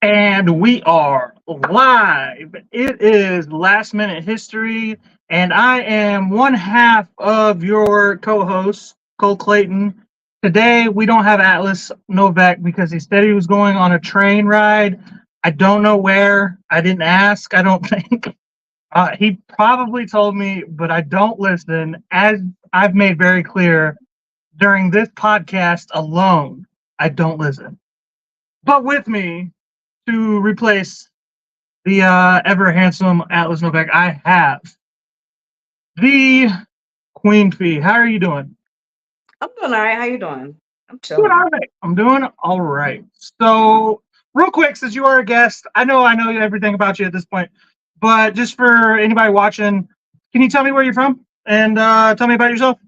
And we are live. It is last minute history, and I am one half of your co host, Cole Clayton. Today, we don't have Atlas Novak because he said he was going on a train ride. I don't know where. I didn't ask, I don't think. He probably told me, but I don't listen. As I've made very clear during this podcast alone, I don't listen. But with me, to replace the ever handsome Atlas Novak, I have the Queen Phee. How are you doing? I'm doing all right. How you doing? I'm Doing all chilling. right. I'm doing all right. So, real quick, since you are a guest, I know everything about you at this point, but just for anybody watching, can you tell me where you're from and tell me about yourself?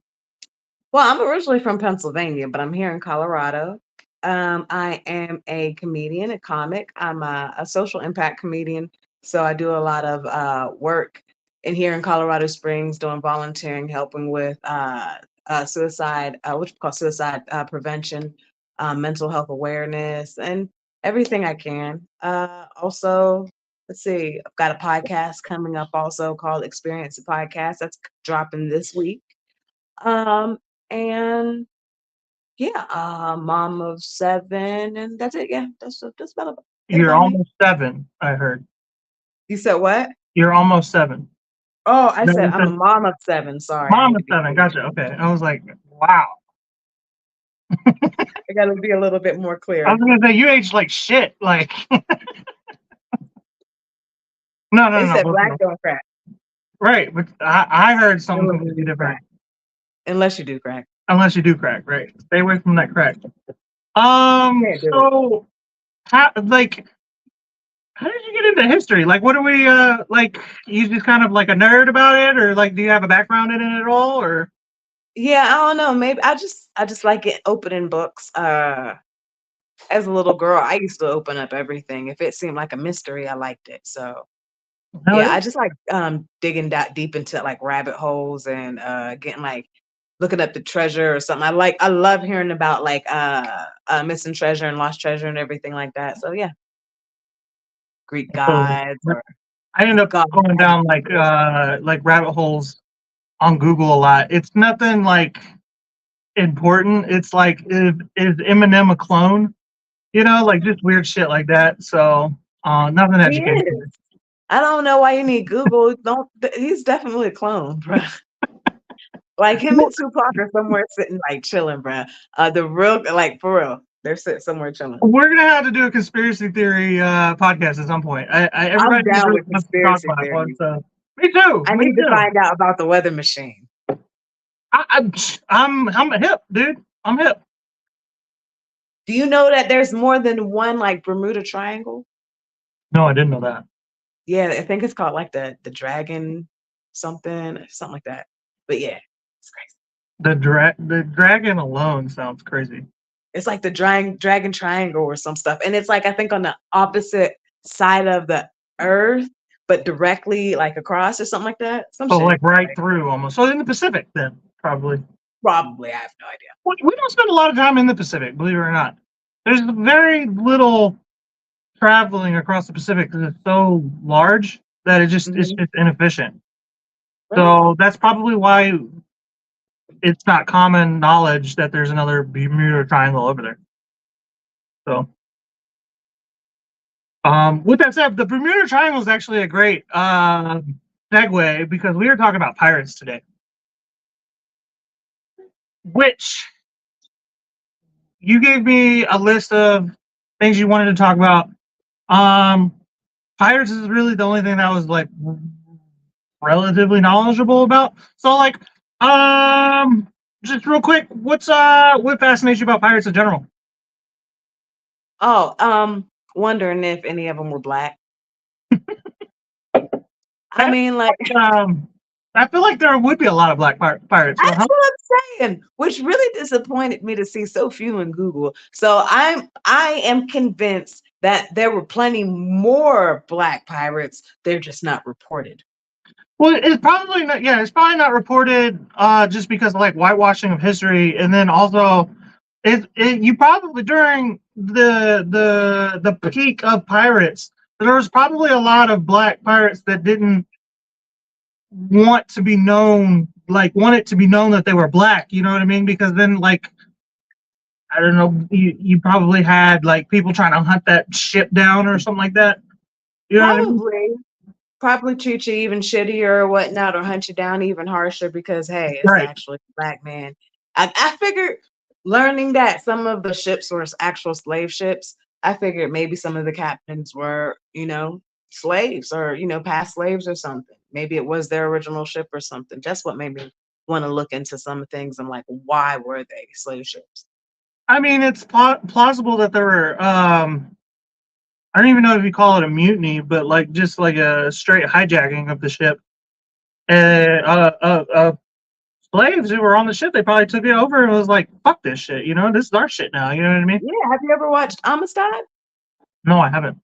Well, I'm originally from Pennsylvania, but I'm here in Colorado. I am a comedian, a comic. I'm a social impact comedian, so I do a lot of work in here in Colorado Springs, doing volunteering, helping with suicide, what you call suicide prevention, mental health awareness, and everything I can. Also, let's see, I've got a podcast coming up also called Experience the Podcast. That's dropping this week. Um, and yeah, mom of seven, and that's it. Yeah, that's about it You're about me. almost seven, I heard. You said what? You're almost seven. Oh, I No, said you I'm said a mom of seven. Sorry, I mom need of to be seven. clear. Gotcha. Okay. I was like, wow. I got to be a little bit more I was clear. gonna say you aged like shit. Like, no, no, They no, said no. black No. don't crack Right, but I heard something unless you completely do different. crack. Unless you do crack, Unless you do crack, right? Stay away from that crack. can't do it. So how did you get into history? Like, what are we like? You just kind of like a nerd about it, or like, do you have a background in it at all, or? Yeah, I don't know. Maybe I just like it opening books. As a little girl, I used to open up everything. If it seemed like a mystery, I liked it. So Hell yeah, yeah. I just like digging that deep into like rabbit holes and getting like looking up the treasure or something. I love hearing about like missing treasure and lost treasure and everything like that. So yeah, Greek So, gods or I end up God going down like rabbit holes on Google a lot. It's nothing like important. It's like, is Eminem a clone? You know, like just weird shit like that. So, nothing he educational. is. I don't know why you need Google. Don't he's definitely a clone, bro. Like him and Tupac are somewhere sitting like chilling, bro. The real like for real, they're sitting somewhere chilling. We're gonna have to do a conspiracy theory podcast at some point. I'm Everybody down really with wants to talk conspiracy about one, theories. so me too. I Me need to too. find out about the weather machine. I'm hip, dude. I'm hip. Do you know that there's more than one like Bermuda Triangle? No, I didn't know that. Yeah, I think it's called like the dragon something like that. But yeah, it's crazy. The dragon alone sounds crazy. It's like the dragon triangle or some stuff. And it's like I think on the opposite side of the earth, but directly like across or something like that. Some So shit. like right through almost. So in the Pacific then, probably. Probably. I have no idea. We don't spend a lot of time in the Pacific, believe it or not. There's very little traveling across the Pacific because it's so large that it's Hmm. just inefficient. Really? So that's probably why it's not common knowledge that there's another Bermuda Triangle over there. So, with that said, the Bermuda Triangle is actually a great segue because we are talking about pirates today, which you gave me a list of things you wanted to talk about. Um, Pirates is really the only thing that was like relatively knowledgeable about. So, like, um, just real quick, what fascinates you about pirates in general? Oh, wondering if any of them were black. I That's mean, like I feel like there would be a lot of black pirates. So that's how? what I'm saying, which really disappointed me to see so few in Google. So I am convinced that there were plenty more black pirates. They're just not reported. Well, it's probably not. Yeah, it's probably not reported. Just because of like whitewashing of history, and then also, you probably during the peak of pirates. There was probably a lot of black pirates that didn't want to be known, like want it to be known that they were black. You know what I mean? Because then, like, I don't know, you probably had like people trying to hunt that ship down or something like that. You know what I mean? Probably treat you even shittier or whatnot, or hunt you down even harsher because hey, it's Right. actually a black man. I figured learning that some of the ships were actual slave ships, I figured maybe some of the captains were, slaves or, past slaves or something. Maybe it was their original ship or something. That's what made me want to look into some things. I'm like, why were they slave ships? I mean, it's plausible that there were. I don't even know if you call it a mutiny, but like just like a straight hijacking of the ship. And slaves who were on the ship, they probably took it over and was like, "Fuck this shit," this is our shit now. You know what I mean? Yeah. Have you ever watched Amistad? No, I haven't.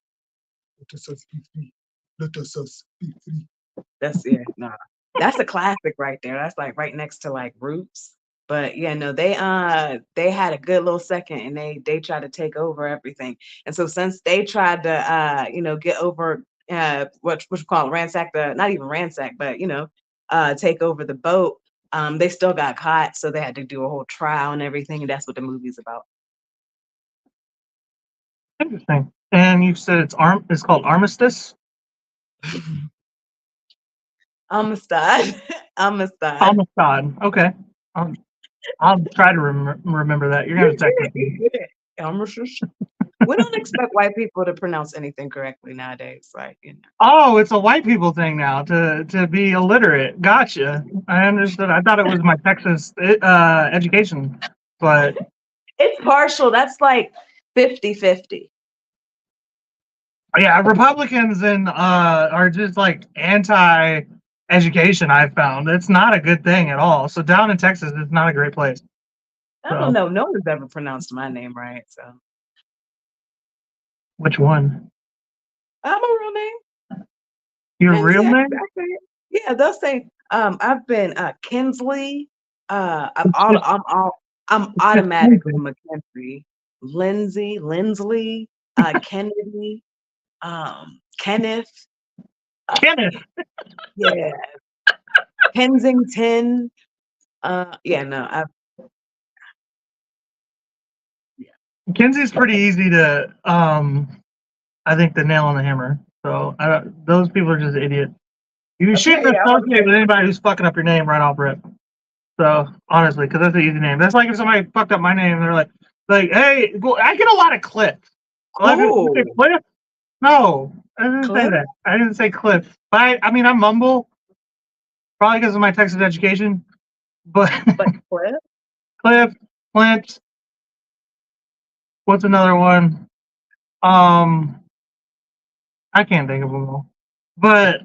Let us be free. Let us be free. That's no. That's a classic right there. That's like right next to like Roots. But yeah, no, they had a good little second and they tried to take over everything. And so since they tried to get over what you call it, ransack the not even ransack, but take over the boat, they still got caught, so they had to do a whole trial and everything, and that's what the movie's about. Interesting. And you said it's called Armistice. Amistad. Amistad. Amistad. Okay. Um, I'll try to remember that. You're gonna text it to me. Amistad. We don't expect white people to pronounce anything correctly nowadays. Like, Oh, it's a white people thing now to be illiterate. Gotcha. I understood. I thought it was my Texas education, but it's partial. That's like 50-50. yeah, Republicans and are just like anti-education. I've found it's not a good thing at all. So down in Texas, it's not a great place. I don't So know. No one's ever pronounced my name right. So which one? I'm a real name. Your real Kenzie, name? yeah, they'll say, I've been Kinsley. I'm It's just automatically Kenzie. Mackenzie. Lindsley, Kennedy, Kenneth. Kenneth. Yeah, Kensington. Yeah, no, yeah. Kenzie's pretty easy to I think the nail on the hammer. So those people are just idiots. You shouldn't Okay, associate with anybody who's fucking up your name right off rip. So honestly, because that's an easy name. That's like if somebody fucked up my name, they're like, hey, I get a lot of Cliff. Like, cool. Cliff? No, I didn't say Cliff, that. I didn't say Cliff. But I mean, I mumble probably because of my Texas education. But but Cliff. Cliff, Clint, what's another one? Um, I can't think of them all. But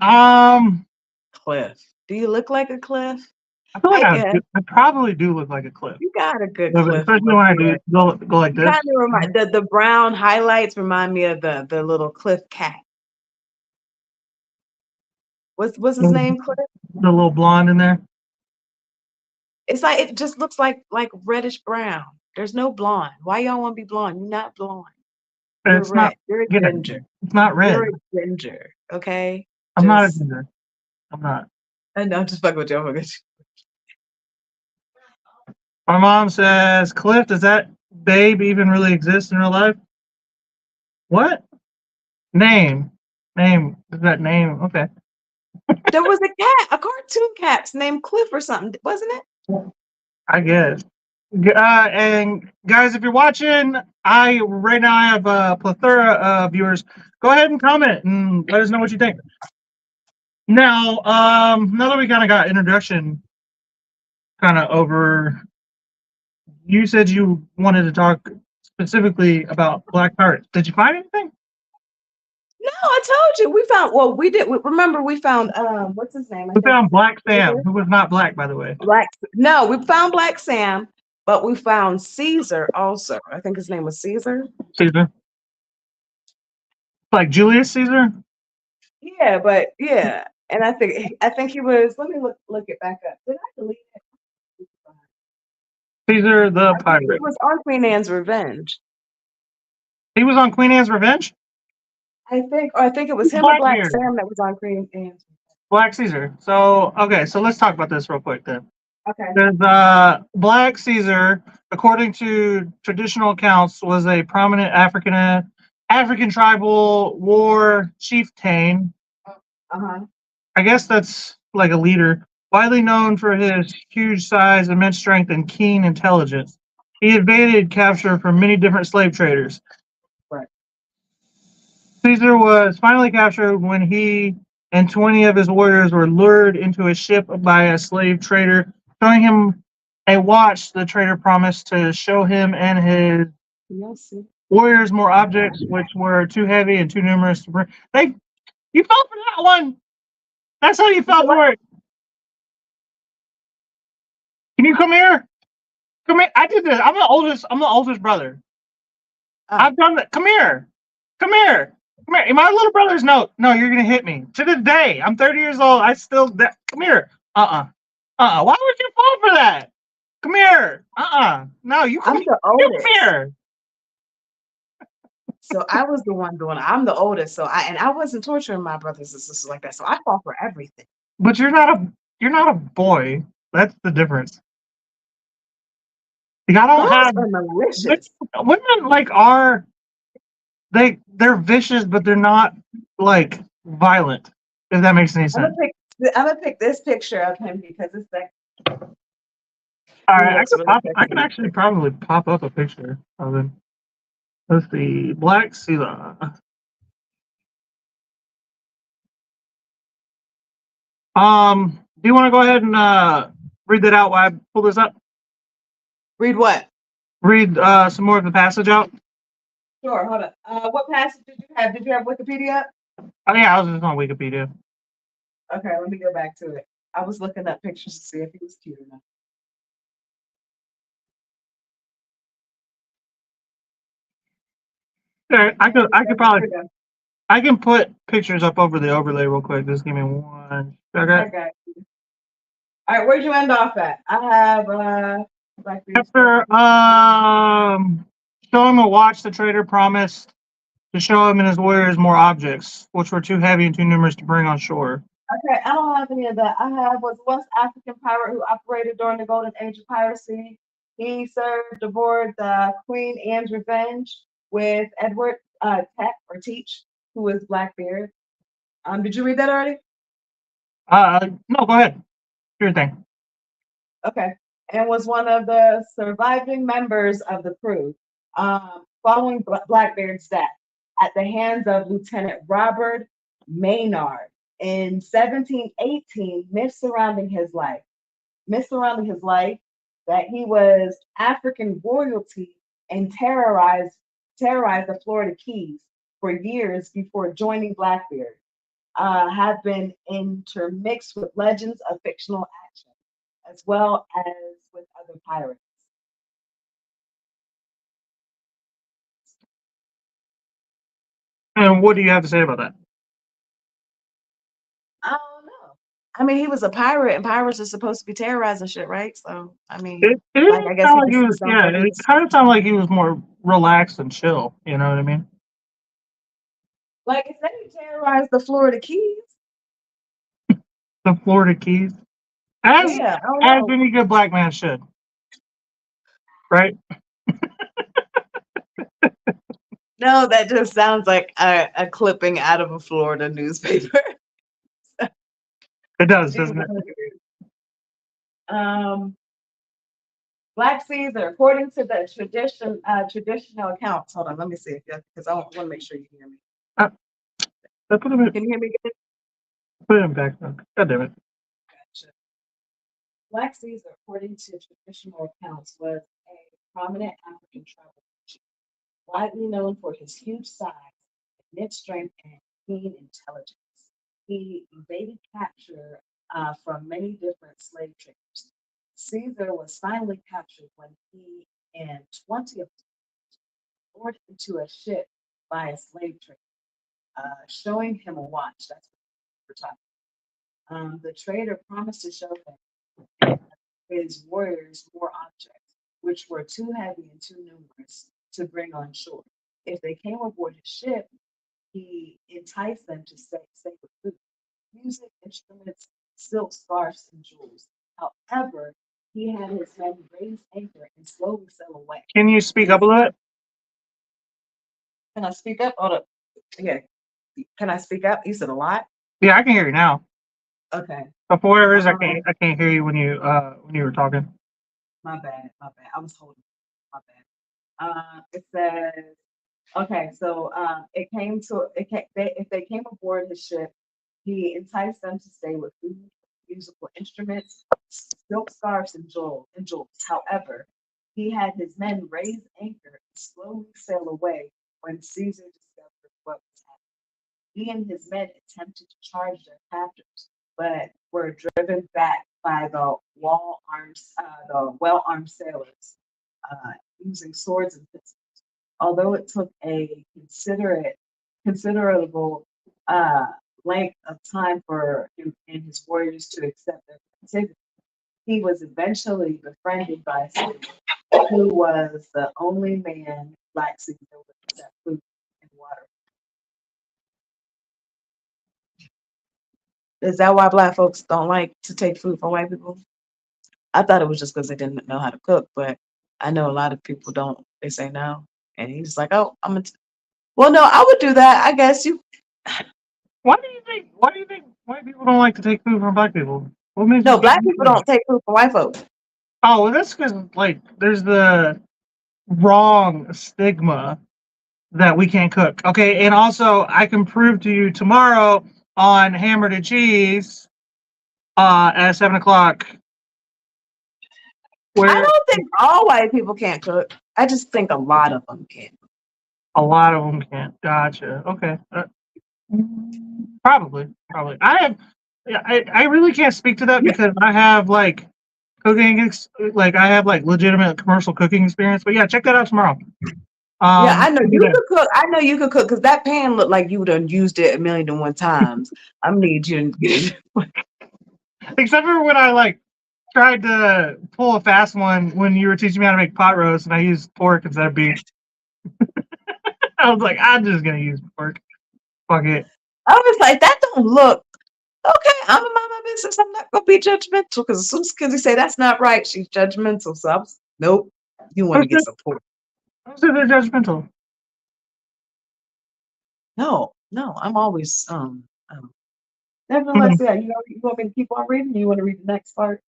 Cliff. Do you look like a Cliff? I feel like I guess I probably do look like a Cliff, you got a good Cliff especially look. when I Yeah. do go like You this. kind of remind the brown highlights remind me of the little Cliff cat. What's his name? Cliff. The little blonde in there. It's like it just looks like reddish brown. There's no blonde. Why y'all want to be blonde? You're not blonde. You're It's not. red. You're a Yeah, ginger. it's not red. You're a ginger. Okay. I'm not a Just ginger. I'm not. I know. I'm just fucking with you. I'm fucking with My mom says, Cliff, does that babe even really exist in real life? What? Name. Name. Is that name? Okay. you. There was a cat, a cartoon cat named Cliff or something, wasn't it? I guess. And guys, if you're watching, right now I have a plethora of viewers. Go ahead and comment and let us know what you think. Now that we kind of got introduction kind of over, you said you wanted to talk specifically about Black Pirates. Did you find anything? No, I told you. We found. Well, we did. Remember, we found. What's his name? I We think found Black Sam, Caesar. who was not black, by the way. Black. No, we found Black Sam, but we found Caesar also. I think his name was Caesar. Caesar. Like Julius Caesar? Yeah, but yeah, and I think he was. Let me look it back up. Did I delete it? Caesar the I think it pirate. was on Queen Anne's Revenge. He was on Queen Anne's Revenge. I think it was him or Black Blackbeard, Sam that was on Queen Anne's. Black Caesar. So okay, so let's talk about this real quick then. Okay. There's Black Caesar, according to traditional accounts, was a prominent African tribal war chieftain. Uh-huh. I guess that's like a leader, widely known for his huge size, immense strength, and keen intelligence. He evaded capture from many different slave traders. Right. Caesar was finally captured when he and 20 of his warriors were lured into a ship by a slave trader, showing him a watch the trader promised to show him and his Yes. warriors more objects, which were too heavy and too numerous to bring. You fell for that one. That's how you fell for it. Can you come here? Come here. I did this. I'm the oldest brother. I've done that. Come here. Come here. Come here. My little brother's no, you're gonna hit me. To this day, I'm 30 years old. I still come here. Why would you fall for that? Come here. No, you come, I'm the you oldest. come here. So I was the one doing it. I'm the oldest. So I wasn't torturing my brothers and sisters like that. So I fought for everything. But you're not a boy. That's the difference. Like, I don't Girls have are malicious. women like they're vicious, but they're not like violent. If that makes any sense. I'm gonna pick this picture of him because it's like. All right, Really I can actually probably pop up a picture of him. Let's see, Black Caesar. Do you want to go ahead and read that out while I pull this up? Read what? Read some more of the passage out. Sure. Hold on. What passage did you have? Did you have Wikipedia up? Oh yeah, I was just on Wikipedia. Okay, let me go back to it. I was looking up pictures to see if he was cute enough. Okay, I can put pictures up over the overlay real quick. Just give me one. Okay. Okay. All right, where'd you end off at? I have After show him a watch the trader promised to show him and his warriors more objects, which were too heavy and too numerous to bring on shore. Okay, I don't have any of that. I have was West African pirate who operated during the golden age of piracy. He served aboard the Queen Anne's Revenge with Edward Teach, who was Blackbeard. Did you read that already? No, go ahead. Sure thing. Okay, and was one of the surviving members of the crew, following Blackbeard's death at the hands of Lieutenant Robert Maynard in 1718. Myths surrounding his life that he was African royalty and terrorized the Florida Keys for years before joining Blackbeard, have been intermixed with legends of fictional action, as well as with other pirates. And what do you have to say about that? I don't know. I mean, he was a pirate, and pirates are supposed to be terrorizing shit, right? So, I mean, It like, didn't I guess sound he like he was. just don't Yeah, think it kind of sounded like he was more relaxed and chill. You know what I mean? like it said he terrorized the Florida Keys. The Florida Keys, as Yeah, I don't as know. any good black man should, right? No, that just sounds like a clipping out of a Florida newspaper. It does, doesn't it? Black Caesar, according to the traditional accounts. Hold on, let me see if because I want to make sure you hear me. Can you hear me good? Put him back. God damn it. Gotcha. Black Caesar, according to traditional accounts, was a prominent African tribal chief, widely known for his huge size, immense strength, and keen intelligence. He evaded capture from many different slave traders. Caesar was finally captured when he and 20 of them boarded into a ship by a slave trader, showing him a watch. That's what we're talking. The trader promised to show him his warriors more objects, which were too heavy and too numerous to bring on shore. if they came aboard his ship, he enticed them to stay with food, music, instruments, silk scarves, and jewels. However, he had his men raise anchor and slowly sail away. Can you speak up a little bit? Can I speak up? Hold up. Yeah. Can I speak up? You said a lot. Yeah, I can hear you now. Okay. Before it is, Um, I can't hear you when you were talking. my bad. My bad. I was holding. My bad. It says. Okay, so if they came aboard his ship, he enticed them to stay with food, musical instruments, silk scarves, and jewels. However, he had his men raise anchor and slowly sail away when Caesar discovered what was happening. He and his men attempted to charge their captors, but were driven back by the well-armed sailors, uh, using swords and pistols. Although it took a considerable uh, length of time for him and his warriors to accept their captivity, he was eventually befriended by Caesar, who was the only man Black Caesar would accept food and water. Is that why Black folks don't like to take food from white people? I thought it was just because they didn't know how to cook, but I know a lot of people don't. They say no, and he's like, "Oh, I'm gonna." Well, no, I would do that. I guess you. Why do you think? Why do you think white people don't like to take food from black people? What makes you No, think? Black people don't take food from white folks. Oh, well, that's because like there's the wrong stigma that we can't cook. Okay, and also I can prove to you tomorrow on Hammered and Cheese at 7 o'clock I where don't think all white people can't cook. I just think a lot of them can. a lot of them can't. Gotcha. Okay. Probably. Probably. I have. Yeah, I really can't speak to that because I have like like I have like legitimate commercial cooking experience. But yeah, check that out tomorrow. Yeah, I know We'll be you there. could cook. I know you could cook because that pan looked like you would have used it 1,000,001 times. I need you to get it. Except for when I like tried to pull a fast one when you were teaching me how to make pot roast and I used pork instead of beef. I was like, I'm just gonna use pork. Fuck it. I was like, that don't look okay. I'm gonna mind my business. I'm not gonna be judgmental because as soon as kids say that's not right, she's judgmental. So I was, nope. You want to get support? Who said they're judgmental? No, no. I'm always nevertheless, yeah. You want me to keep on reading? You want to read the next part?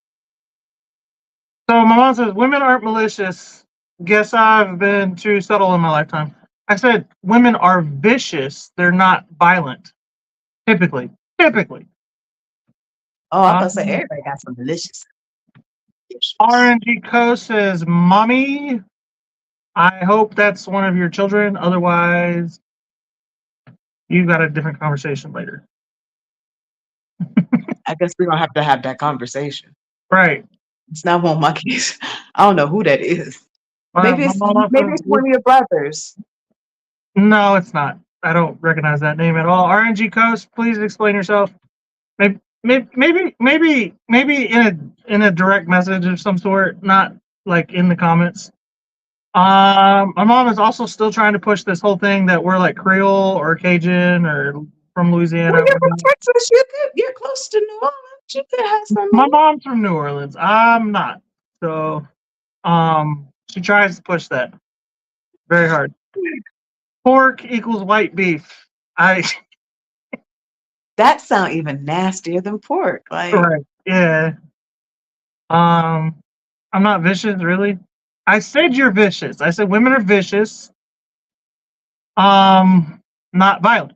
So my mom says women aren't malicious. Guess I've been too subtle in my lifetime. I said women are vicious. They're not violent. Typically. Typically. Oh, I'm gonna say Um, everybody got some delicious issues. RNG Co says, "Mommy, I hope that's one of your children. Otherwise, you got a different conversation later." I guess we're gonna have to have that conversation. Right. It's not one of my kids. I don't know who that is. Maybe My it's mom maybe also, it's one of your brothers. no, it's not. I don't recognize that name at all. RNG Coast, please explain yourself. Maybe in a direct message of some sort, not like in the comments. My mom is also still trying to push this whole thing that we're like Creole or Cajun or from Well, Louisiana. you're from Texas. You're close to New Orleans. You could have some. My mom's from New Orleans. I'm not. So, she tries to push that very hard. Pork equals white beef. I That sound even nastier than pork. Like, right. Yeah. Um, I'm not vicious, really. I said you're vicious. I said women are vicious. Not violent.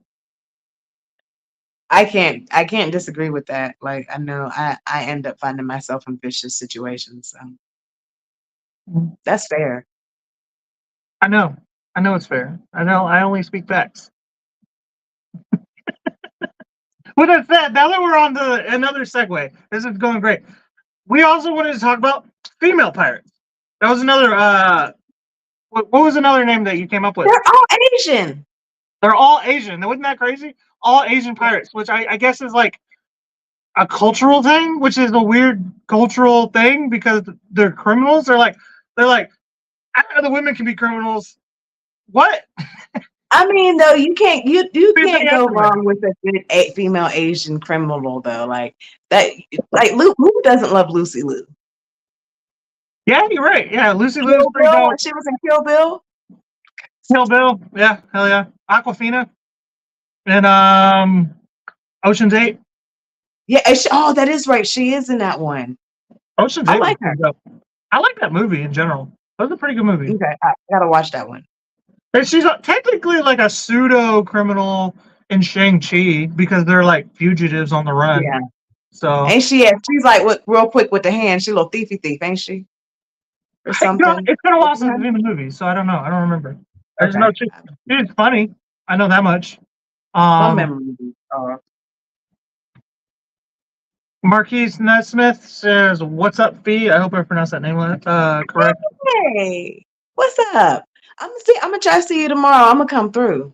I can't disagree with that. Like, I know I end up finding myself in vicious situations. So that's fair. I know. I know it's fair. I know. I only speak facts. With that said, now that we're on to another segue, this is going great. We also wanted to talk about female pirates. That was another. What was another name that you came up with? They're all Asian. They're all Asian. Wasn't that crazy? All Asian pirates, which I guess is like a cultural thing, which is a weird cultural thing because they're criminals. They're like, the women can be criminals, What? I mean, though, you can't go Everywhere. wrong with a good female Asian criminal, though. Like that, like who doesn't love Lucy Liu? Yeah, you're right. Yeah, Lucy Liu's Kill pretty Bill when dope. she was in Kill Bill. Kill Bill. Yeah, hell yeah. Aquafina and Ocean's 8. Yeah, oh, that is right. She is in that one. Ocean's I 8 was like her. pretty dope. I like that movie in general. That was a pretty good movie. Okay, I gotta watch that one. And she's technically like a pseudo criminal in Shang-Chi because they're like fugitives on the run. Yeah, So ain't she? She's like real quick with the hand. She a little thiefy thief, ain't she? Or something. it's been a while since I've seen the movie, so I don't know. I don't remember. I just Okay, know she's funny. I know that much. some memories. Marquise Nesmith says, "What's up, Phee?" I hope I pronounced that name correct. Hey, what's up? I'm gonna try to see you tomorrow. I'm gonna come through.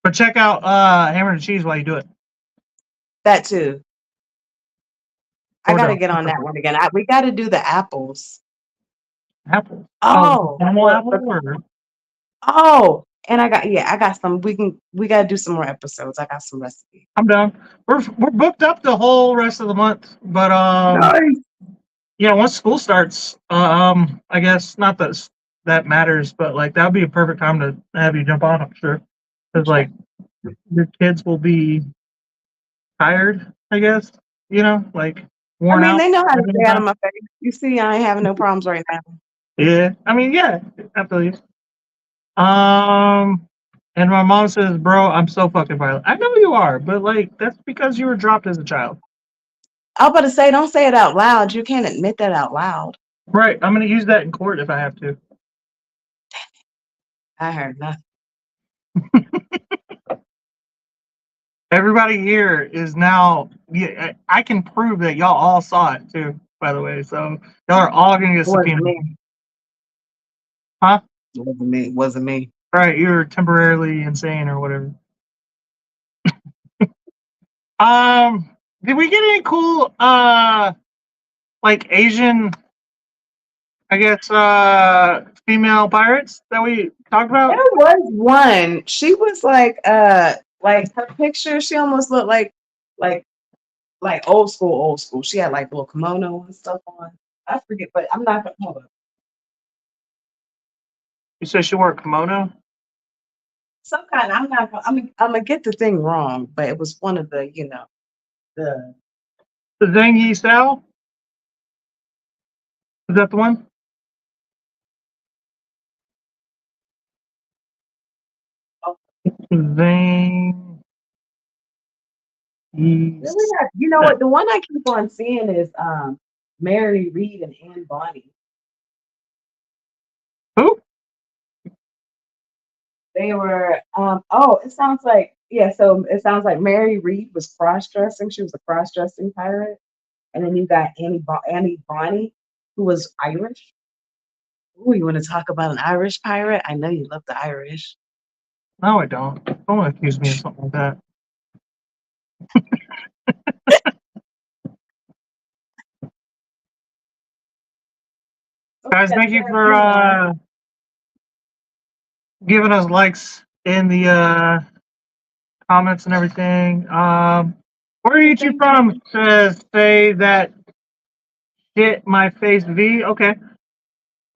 But check out Hammer and Cheese while you do it. That too. I Or gotta no, get on that one again. We gotta do the apples. apple. Oh, Normal apple or and I got some. We gotta do some more episodes. I got some recipes. I'm down. We're booked up the whole rest of the month, but Nice. yeah, once school starts, I guess not that that matters, but like that would be a perfect time to have you jump on. I'm sure because like your kids will be tired. I guess like I worn mean, out. they know how to stay out of my face. You see, I ain't having no problems right now. Yeah, I mean, yeah, I feel you. Um, and my mom says, "Bro, I'm so fucking violent." I know you are, but like that's because you were dropped as a child. I was about to say, don't say it out loud. You can't admit that out loud. Right. I'm gonna use that in court if I have to. I heard nothing. Everybody here is now. Yeah, I can prove that y'all all saw it too. By the way, so y'all are all gonna get It wasn't subpoenaed. me. Huh? It wasn't me. It wasn't me. Right. You're temporarily insane or whatever. Did we get any cool like Asian, I guess, female pirates that we talked about? There was one. She was like her picture. She almost looked like old school, old school. She had like little kimono and stuff on. I forget, but I'm not gonna hold up. You said she wore a kimono. Some kind. I'm not. I'm gonna get the thing wrong, but it was one of the the. The Zhang Yi Sao? Is that the one? Oh, Zhang Yi. really? You know what? The one I keep on seeing is Mary Reed and Anne Bonny. Who? They were oh, it sounds like so it sounds like Mary Reed was cross-dressing. She was a cross-dressing pirate. And then you got Annie Bonny, who was Irish. Ooh, you want to talk about an Irish pirate? I know you love the Irish. No, I don't. Don't accuse me of something like that. Guys, thank you for giving us likes in the comments and everything. Where are you two from? Says say that shit my face V. Okay.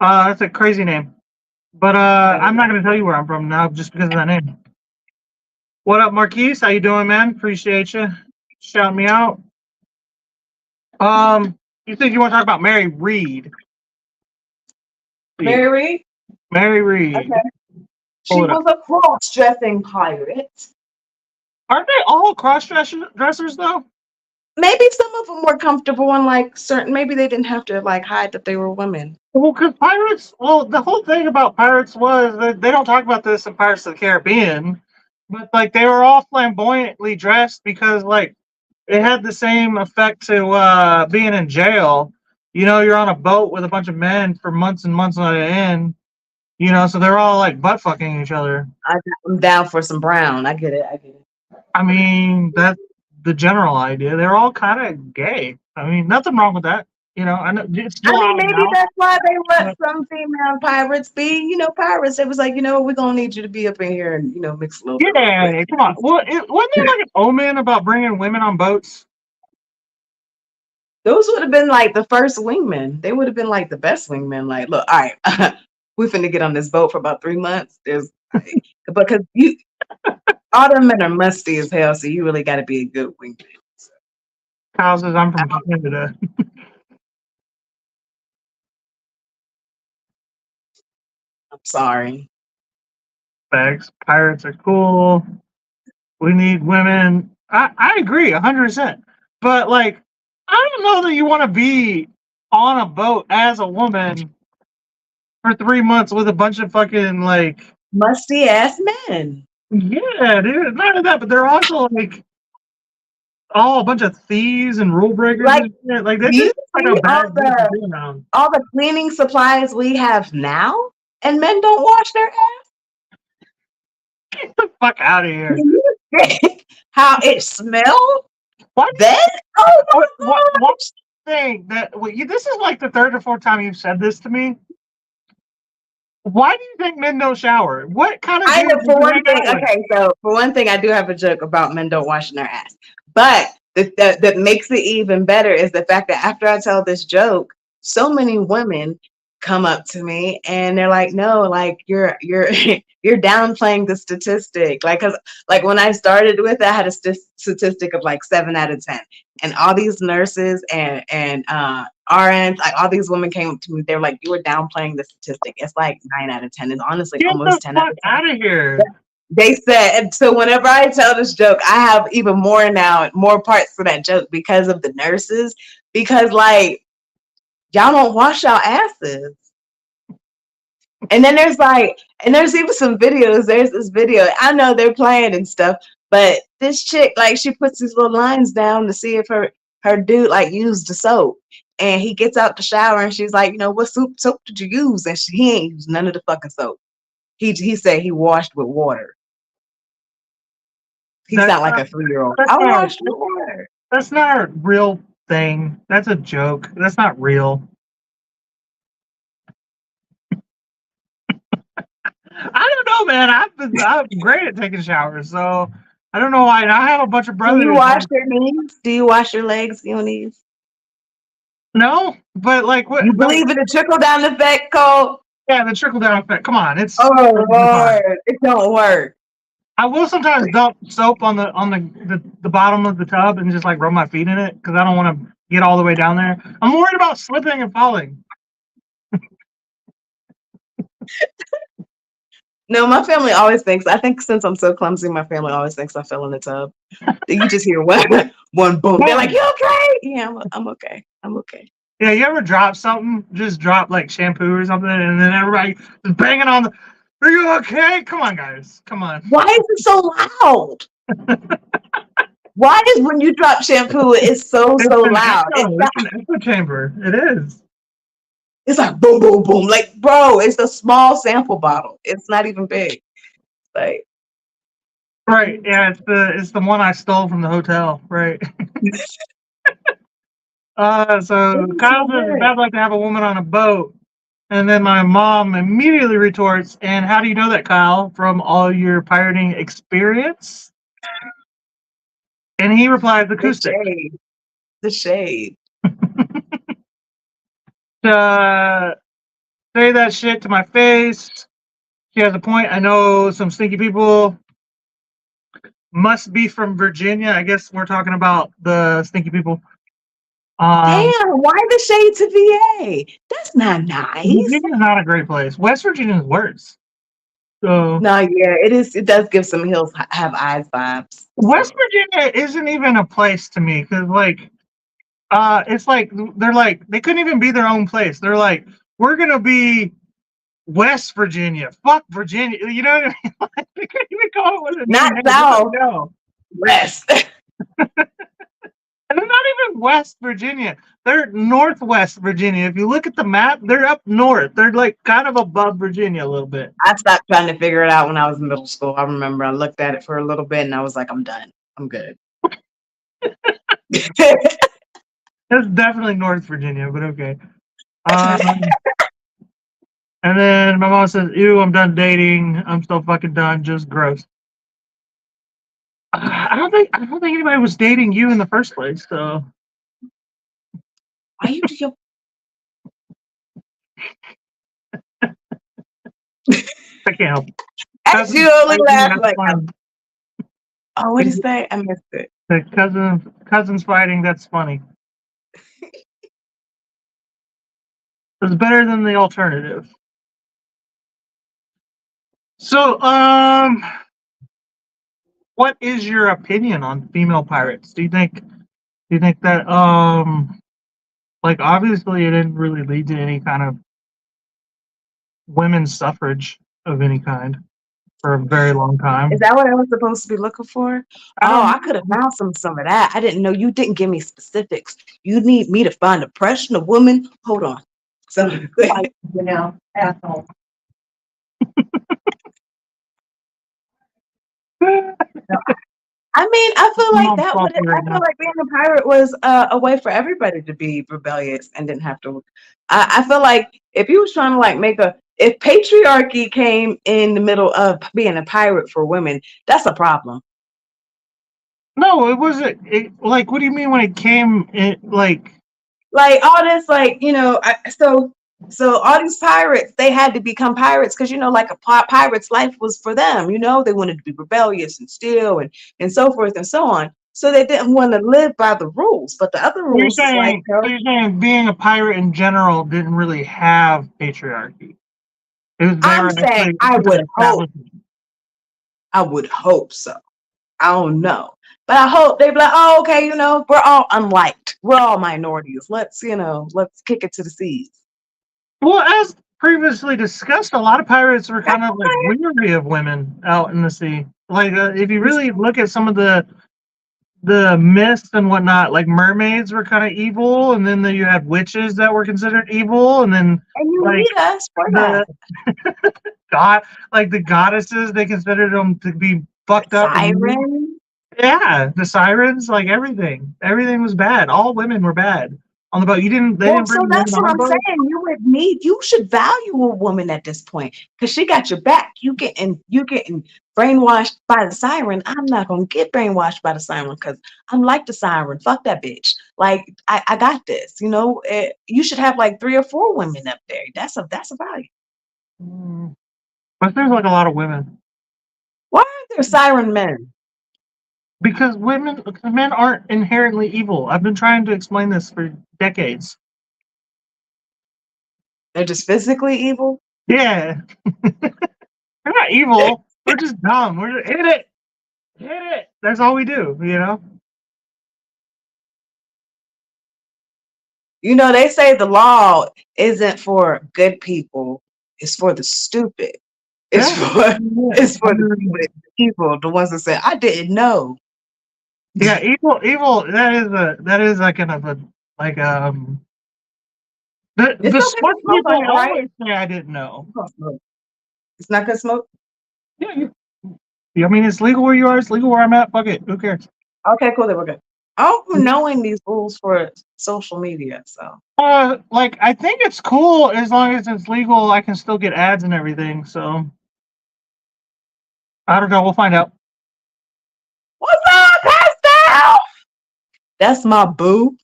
That's a crazy name. But I'm not gonna tell you where I'm from now just because of that name. What up, Marquise? How you doing, man? Appreciate you. Shout me out. You think you want to talk about Mary Reed? Mary Reed? Mary Reed. Okay. She was a cross-dressing pirate. Aren't they all cross-dressers though? Maybe some of them were comfortable and like certain. Maybe they didn't have to like hide that they were women. Well, because pirates. Well, the whole thing about pirates was that they don't talk about this in Pirates of the Caribbean, but like they were all flamboyantly dressed because like it had the same effect to being in jail. You're on a boat with a bunch of men for months and months on end. So they're all like butt fucking each other. I'm down for some brown. I get it. I get it. I mean, that's the general idea. They're all kind of gay. I mean, nothing wrong with that. You know, I know it's I still mean, out maybe now. that's why they let But some female pirates be, pirates. It was like, we're gonna need you to be up in here and, mix a little bit real quick. yeah, come on. Well, wasn't there like an omen about bringing women on boats? Those would have been like the first wingmen. They would have been like the best wingmen. Like, look, all right, we finna get on this boat for about 3 months. There's because all them men are musty as hell, so you really got to be a good wingman. So, Houses. I'm from Canada. I'm sorry. Facts. Pirates are cool. We need women. I agree 100%. But like, I don't know that you want to be on a boat as a woman for 3 months with a bunch of fucking like, Musty ass men. yeah, dude. Not only that, but they're also like all a bunch of thieves and rule breakers Like, and shit. Like do this you is like see a bad group to be around. all the cleaning supplies we have now, and men don't wash their ass? Get the fuck out of here. Can you see how it smells? Why? Then, oh my What gosh. thing that this is like the third or fourth time you've said this to me. Why do you think men don't shower? What kind of I dudes know do for you one hang thing. out with? Okay, so for one thing, I do have a joke about men don't washing their ass. But that makes it even better is the fact that after I tell this joke, so many women come up to me and they're like, "No, like you're you're downplaying the statistic." Like, cause like when I started with it, I had a statistic of like 7 out of 10, and all these nurses and RNs, like all these women came up to me. They're like, "You were downplaying the statistic. It's like 9 out of 10. It's honestly Get the almost 10 out fuck of 10." out of here. They said, and so whenever I tell this joke, I have even more now, more parts to that joke because of the nurses. Because like y'all don't wash y'all asses. And then there's even some videos. There's this video. I know they're playing and stuff, but this chick, like, she puts these little lines down to see if her dude like used the soap. And he gets out the shower and she's like, what soap did you use? And he ain't used none of the fucking soap. He said he washed with water. He That's sound like not a 3-year-old. that's I not washed with water. that's not a real thing. That's a joke. That's not real. I don't know, man. I'm great at taking showers, so I don't know why. And I have a bunch of Do you brothers. wash Like, your knees? Do you wash your legs, your knees? no, but like what? You But believe in the trickle down effect, Cole? yeah, the trickle down effect. Come on, it's Oh perfectly fine. Lord, it don't work. I will sometimes dump soap on the bottom of the tub and just like rub my feet in it because I don't want to get all the way down there. I'm worried about slipping and falling. No, my family always thinks. I think since I'm so clumsy, my family always thinks I fell in the tub. You just hear one boom. They're like, Boom. "You okay?" Yeah, I'm okay. I'm okay. Yeah, you ever drop something? Just drop like shampoo or something, and then everybody is banging on the. Are you okay? Come on, guys. Come on. Why is it so loud? Why is when you drop shampoo, it's so It's an loud? echo. It's an echo chamber. It is. It's like boom, boom, boom. Like, bro, it's a small sample bottle. It's not even big. Like, Right. Yeah, it's the one I stole from the hotel. Right. So it's Kyle so says it's good. bad luck to have a woman on a boat. And then my mom immediately retorts, and how do you know that, Kyle? From all your pirating experience? And he replies, The acoustic. shade. The shade. Say that shit to my face. She has a point. I know some stinky people must be from Virginia. I guess we're talking about the stinky people. Damn, why the shade to VA? That's not nice. Virginia is not a great place. West Virginia is worse. So No, yeah, it is. It does give some hills have eyes vibes. West So. Virginia isn't even a place to me because like it's like they're like they couldn't even be their own place. They're like, we're gonna be West Virginia. Fuck Virginia. You know what I mean? Like, they couldn't even come up with a new Not name. South, Like, no. West. And they're not even West Virginia. They're Northwest Virginia. If you look at the map, they're up north. They're like kind of above Virginia a little bit. I stopped trying to figure it out when I was in middle school. I remember I looked at it for a little bit and I was like, I'm done. I'm good. That's definitely North Virginia, but okay. Um, and then my mom says, "Ew, I'm done dating. I'm so fucking done. Just gross." I don't think anybody was dating you in the first place. So Why you do your I can't help it. I Cousins Julie fighting, laugh that's like funny. oh what is that? I missed it. The cousins fighting, that's funny. It's better than the alternative. So, what is your opinion on female pirates? Do you think that like obviously it didn't really lead to any kind of women's suffrage of any kind for a very long Is time? that what I was supposed to be looking for? I Oh, don't I could have know. found some of that. I didn't know you didn't give me specifics. You need me to find oppression of women. Hold on. So Like, asshole. I mean, I feel like I'm that would. salty right I feel now. like being a pirate was a way for everybody to be rebellious and didn't have to. I feel like if you was trying to like make a, if patriarchy came in the middle of being a pirate for women, that's a problem. No, it wasn't. Like, what do you mean when it came? Like, Like all this, like so all these pirates, they had to become pirates because like a pirate's life was for them. They wanted to be rebellious and steal and so forth and so on. So they didn't want to live by the rules, but the other so you're rules is like, saying, so you're saying being a pirate in general didn't really have patriarchy. It was they I'm were saying actually trying to establish it. I would hope so. I don't know. But I hope they be like, oh, okay, we're all unliked. We're all minorities. Let's kick it to the seas. Well, as previously discussed, a lot of pirates were That's kind of like weary of women out in the sea. Like, if you fine. really look at some of the myths and whatnot, like mermaids were kind of evil, and then you had witches that were considered evil, and then And you like need us for that. the god, like the goddesses, they considered them to be fucked up and weird. Siren. Yeah, the sirens, like everything was bad. All women were bad on the boat. They Well, didn't so bring women that's on what the I'm boat. saying. You should value a woman at this point because she got your back. You getting brainwashed by the siren. I'm not gonna get brainwashed by the siren because I'm like the siren. Fuck that bitch. Like I got this. You should have like 3 or 4 women up there. That's a value. Mm. But there's like a lot of women Why aren't there siren men? because men aren't inherently evil. I've been trying to explain this for decades. They're just physically evil. Yeah, we're not evil. We're just dumb. We're just, hit it. That's all we do. They say the law isn't for good people, it's for the stupid. It's Yeah, for yeah. it's for the people, the ones that say, I didn't know. Yeah, evil. That is like kind of a like It's the okay smart to smoke on people here, right? always say I didn't know. It's not gonna smoke. Yeah, I mean it's legal where you are. It's legal where I'm at. Fuck it. Who cares? Okay, cool, then we're good. I'm knowing these rules for social media, so Like I think it's cool as long as it's legal. I can still get ads and everything. So I don't know. We'll find out. what's up, Pastel? That's my boo.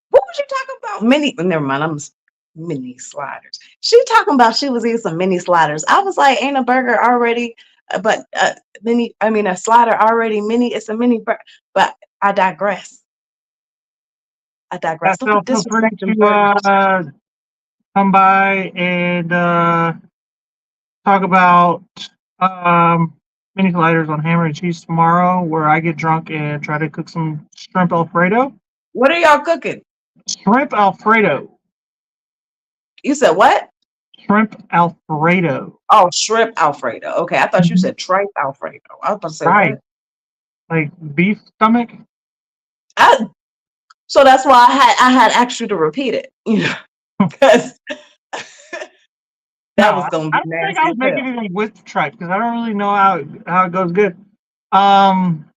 What was you talking about? Never mind. Mini sliders. She talking about she was eating some mini sliders. I was like, ain't a burger already, but mini. I mean, a slider already mini. It's a mini burger. But I digress. I digress. Look So at feel free disrespecting to burgers. come by and talk about um, mini sliders on Hammer and Cheese tomorrow, where I get drunk and try to cook some shrimp Alfredo. What are y'all cooking? Shrimp Alfredo. You said what? Shrimp Alfredo. Oh, shrimp Alfredo. Okay, I thought you Mhm. said tripe Alfredo. I was about to say Right. what? Like beef stomach. I, so that's why I had asked you to repeat it. Because No, that was gonna I be don't think I nasty as would make hell. anything with tripe because I don't really know how it goes good. Um,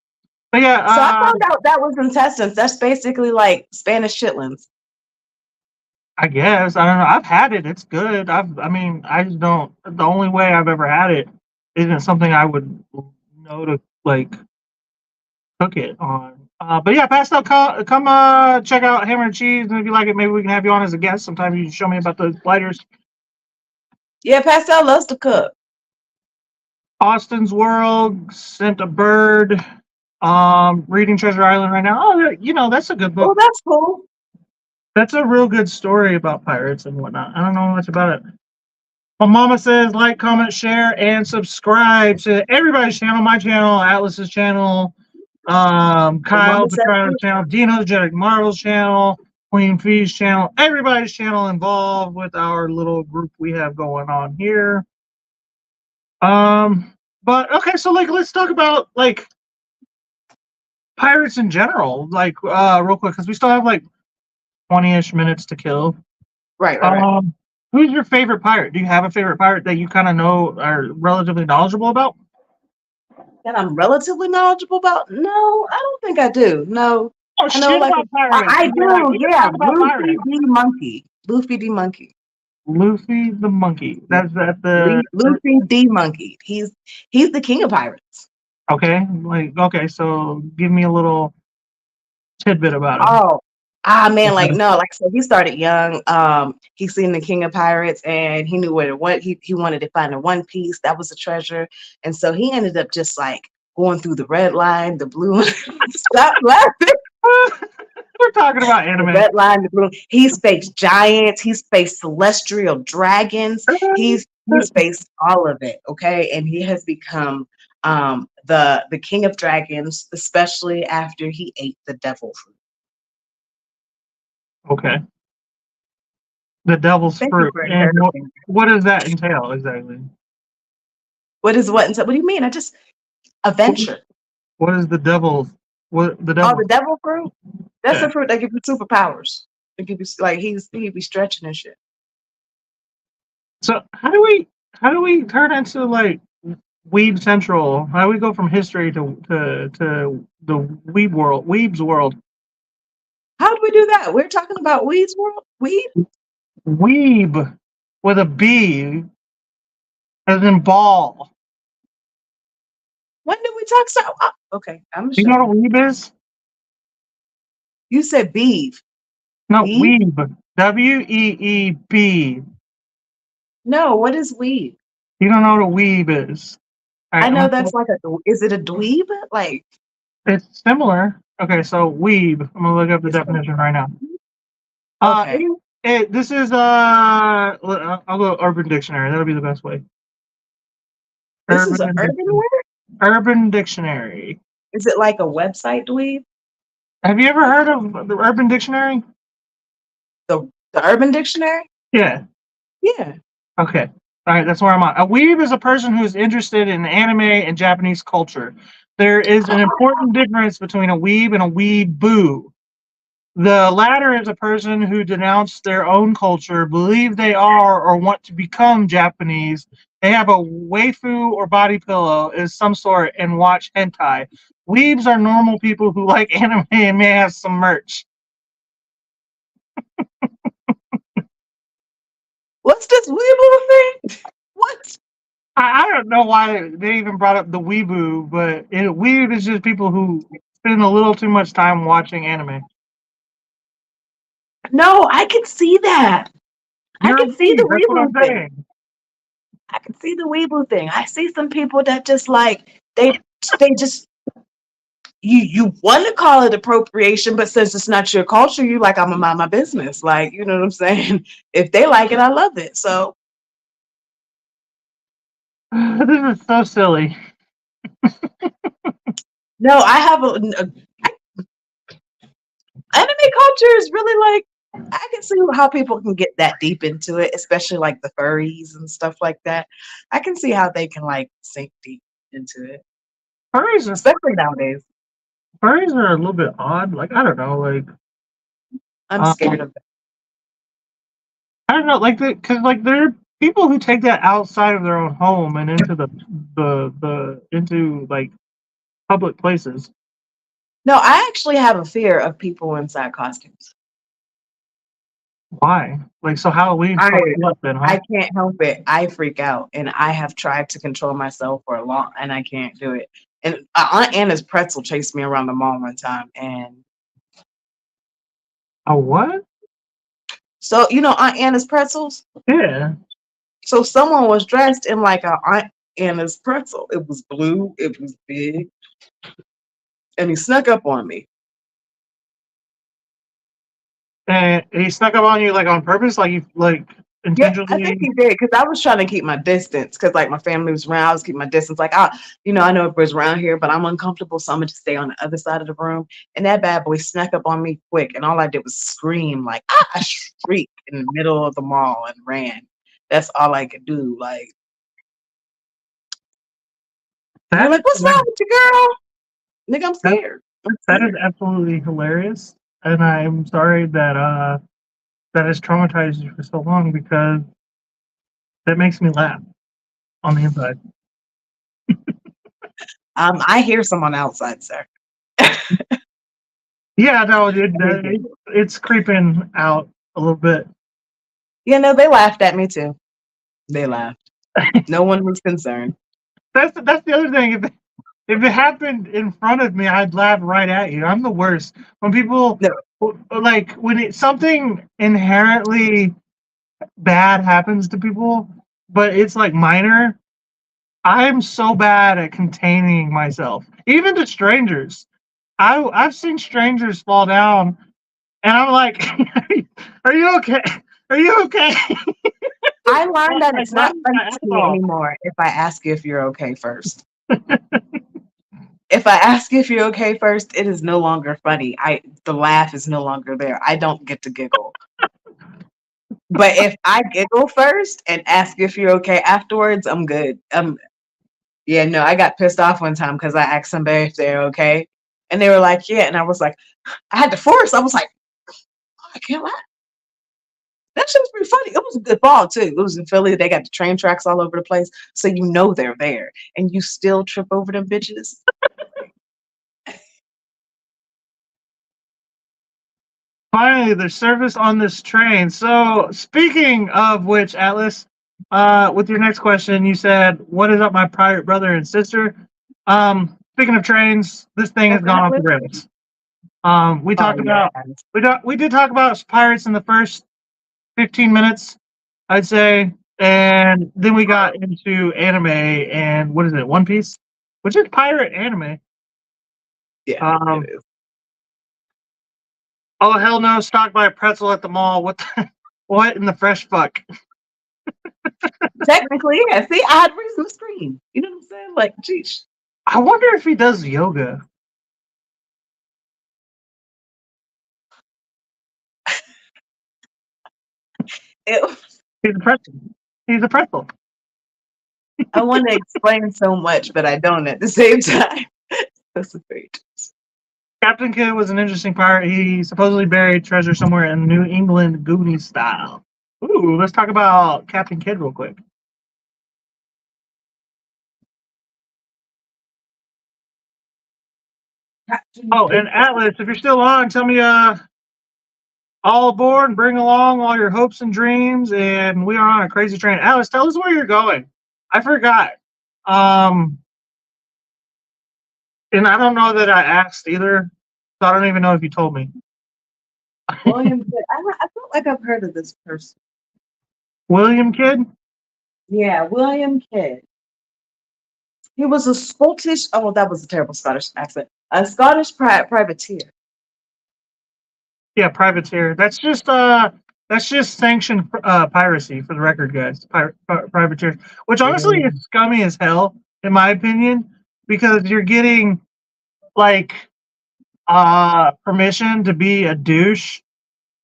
But yeah, So I found out that was intestines. That's basically like Spanish chitlins. I guess I don't know. I've had it. It's good. I mean, I just don't. The only way I've ever had it isn't something I would know to like cook it on. But yeah, Pastel, come check out Hammer and Cheese, and if you like it, maybe we can have you on as a guest. Sometime you can show me about the lighters. Yeah, Pastel loves to cook. Austin's World, Sent a Bird, reading Treasure Island right now. Oh, you know, that's a good Oh, book. that's cool. That's a real good story about pirates and whatnot. I don't know much about it. My mama says like, comment, share, and subscribe to everybody's channel, my channel, Atlas's channel, Your Kyle mama said Petrino's too. channel, Dino's Genetic Marvel's channel, Queen Phee's channel, everybody's channel involved with our little group we have going on here. But okay, so like let's talk about like pirates in general, like real quick, because we still have like 20-ish minutes to kill. Right. Who's your favorite pirate? Do you have a favorite pirate that you kind of know are relatively knowledgeable about? That I'm relatively knowledgeable about? No, I don't think I do. No, Oh I know shit like about pirates. I You're like, do. we can Yeah, talk about pirates. Luffy D Monkey. Luffy the monkey. That's at the Luffy D Monkey. He's the king of pirates. okay. Like okay, so give me a little tidbit about him. Oh, man, like no, like so he started young. He seen the King of Pirates and he knew where to what he wanted to find a One Piece. That was a treasure. And so he ended up just like going through the red line, the blue line. Stop laughing. We're talking about The anime. red line, the blue. He's faced giants, he's faced celestial dragons, he's faced all of it, okay? And he has become the king of dragons, especially after he ate the devil fruit. Okay. The devil's Thank you fruit. for And encouraging. what does that entail exactly? What is what? And so, what do you mean? I just a venture. What is the devil's what the Oh, devil's the devil fruit? That's yeah. the fruit that gives you superpowers. It give you like he'd be stretching and shit. So how do we turn into like Weeb Central? How do we go from history to the Weeb's world? How do we do that? We're talking about weeds world? Weed? Weeb with a B as in ball. When did we talk so okay, I'm gonna Do you shut know up. what weeb is? You said beef. No, Beef? weeb. Weeb. No, what is weed? You don't know what a weeb is. All I right, know that's like is it a dweeb? Like it's similar. Okay, so weeb. I'm gonna look up the it's definition right now. okay. This is I'll go Urban Dictionary. That'll be the best way. This is an urban word? Urban Dictionary. Is it like a website dweeb? Have you ever heard of the Urban Dictionary? The urban dictionary? Yeah. Yeah. Okay. All right, that's where I'm at. A weeb is a person who is interested in anime and Japanese culture. There is an important difference between a weeb and a weeboo. The latter is a person who denounced their own culture, believe they are or want to become Japanese. They have a waifu or body pillow of some sort and watch hentai. Weebs are normal people who like anime and may have some merch. What's this weeble thing? What? I don't know why they even brought up the weeboo, but weeb is just people who spend a little too much time watching anime. No, I can see that. I You're a can see the weeb. That's what I'm weeble thing. saying. I can see the weeble thing. I see some people that just like they just you want to call it appropriation, but since it's not your culture, you like I'm gonna mind my business. Like, you know what I'm saying? If they like it, I love it. So This is so silly. no, I have anime culture is really like I can see how people can get that deep into it, especially like the furries and stuff like that. I can see how they can like sink deep into it, Furries are especially nowadays. furries are a little bit odd. Like I don't know, like I'm uh, scared of that. I don't know, like because like there are people who take that outside of their own home and into the into like public places. No, I actually have a fear of people inside costumes. Why? Like, so Halloween I fucked you up then, huh? I can't help it. I freak out, and I have tried to control myself for a long, and I can't do it. And Aunt Anna's pretzel chased me around the mall one time, and A what? so Aunt Anna's pretzels. Yeah. So someone was dressed in like a Aunt Anna's pretzel. It was blue. It was big, and he snuck up on me. And he snuck up on you like on purpose, like you like Yeah, I think intentionally. he did because I was trying to keep my distance because like my family was around. I was keeping my distance. Like I know everybody's around here, but I'm uncomfortable, so I'm gonna just stay on the other side of the room. And that bad boy snuck up on me quick, and all I did was scream like I shrieked in the middle of the mall and ran. That's all I could do. Like, and they're That is like, "What's wrong hilarious. with you, girl?" Nigga, I'm That, scared. I'm that is scared. absolutely hilarious. And I'm sorry that that has traumatized you for so long because that makes me laugh on the inside. I hear someone outside, sir. Yeah, no, I hear giggles. it's creeping out a little bit. They laughed at me too. They laughed. No one was concerned. That's the other thing. If it happened in front of me, I'd laugh right at you. I'm the worst. When people No, like when something inherently bad happens to people, but it's like minor, I'm so bad at containing myself, even to strangers. I've seen strangers fall down, and I'm like, "Are you okay? Are you okay?" I learned that Like it's not laughing funny my ass to me off. anymore if I ask you if you're okay first. If I ask you if you're okay first, it is no longer funny. The laugh is no longer there. I don't get to giggle. But if I giggle first and ask if you're okay afterwards, I'm good. Yeah, no, I got pissed off one time because I asked somebody if they're okay. And they were like, yeah. And I was like, I had to force. I was like, oh, I can't laugh. That shit was pretty funny. It was a good ball too. It was in Philly. They got the train tracks all over the place. So they're there. And you still trip over them bitches. Finally, there's service on this train. So, speaking of which, Atlas, with your next question, you said, "What is up, my pirate brother and sister?" Speaking of trains, this thing has That's gone that off the list. rails. We Oh talked yeah. about we did talk about pirates in the first 15 minutes, I'd say, and then we got into anime and what is it, One Piece, which is pirate anime. Yeah, it Um, is. oh hell no, stocked by a pretzel at the mall. What what in the fresh fuck? Technically, yeah. See, I had reason to scream. You know what I'm saying? Like, geez. I wonder if he does yoga. It, He's a pretzel. He's a pretzel. I want to explain so much, but I don't at the same time. That's a great. Captain Kidd was an interesting pirate. He supposedly buried treasure somewhere in New England Goonie style. Ooh, let's talk about Captain Kidd real quick. Oh, and Atlas, if you're still on, tell me all aboard and bring along all your hopes and dreams, and we are on a crazy train. Atlas, tell us where you're going. I forgot. Um, and I don't know that I asked either, so I don't even know if you told me. William Pitt. I feel like I've heard of this person. William Kidd? Yeah, William Kidd. He was a Scottish. Oh, that was a terrible Scottish accent. A Scottish privateer. Yeah, privateer. That's just sanctioned piracy for the record, guys. Privateer, which honestly Really? is scummy as hell, in my opinion, because you're getting like permission to be a douche,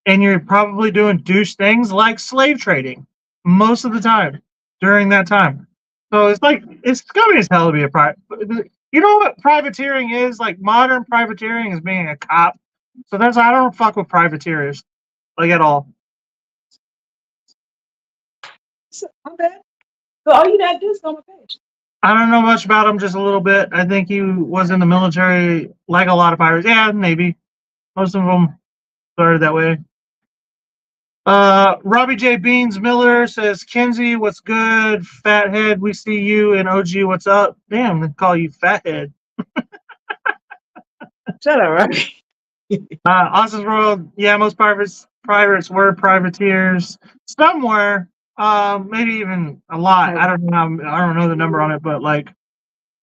and you're probably doing douche things like slave trading most of the time during that time. So it's like it's scummy as hell to be a private. You know what privateering is? Like modern privateering is being a cop. So that's I don't fuck with privateers like at all. So, my bad. So all you gotta do is go on my page. I don't know much about him, just a little bit. I think he was in the military, like a lot of pirates. Yeah, Navy. Most of them started that way. Robbie J. Beans Miller says, Kenzie, what's good? Fathead, we see you. And OG, what's up? Damn, they call you Fathead. Shut up, right? Austin's World, yeah, most pirates were privateers. Some were, maybe even a lot. I don't know the number on it, but like,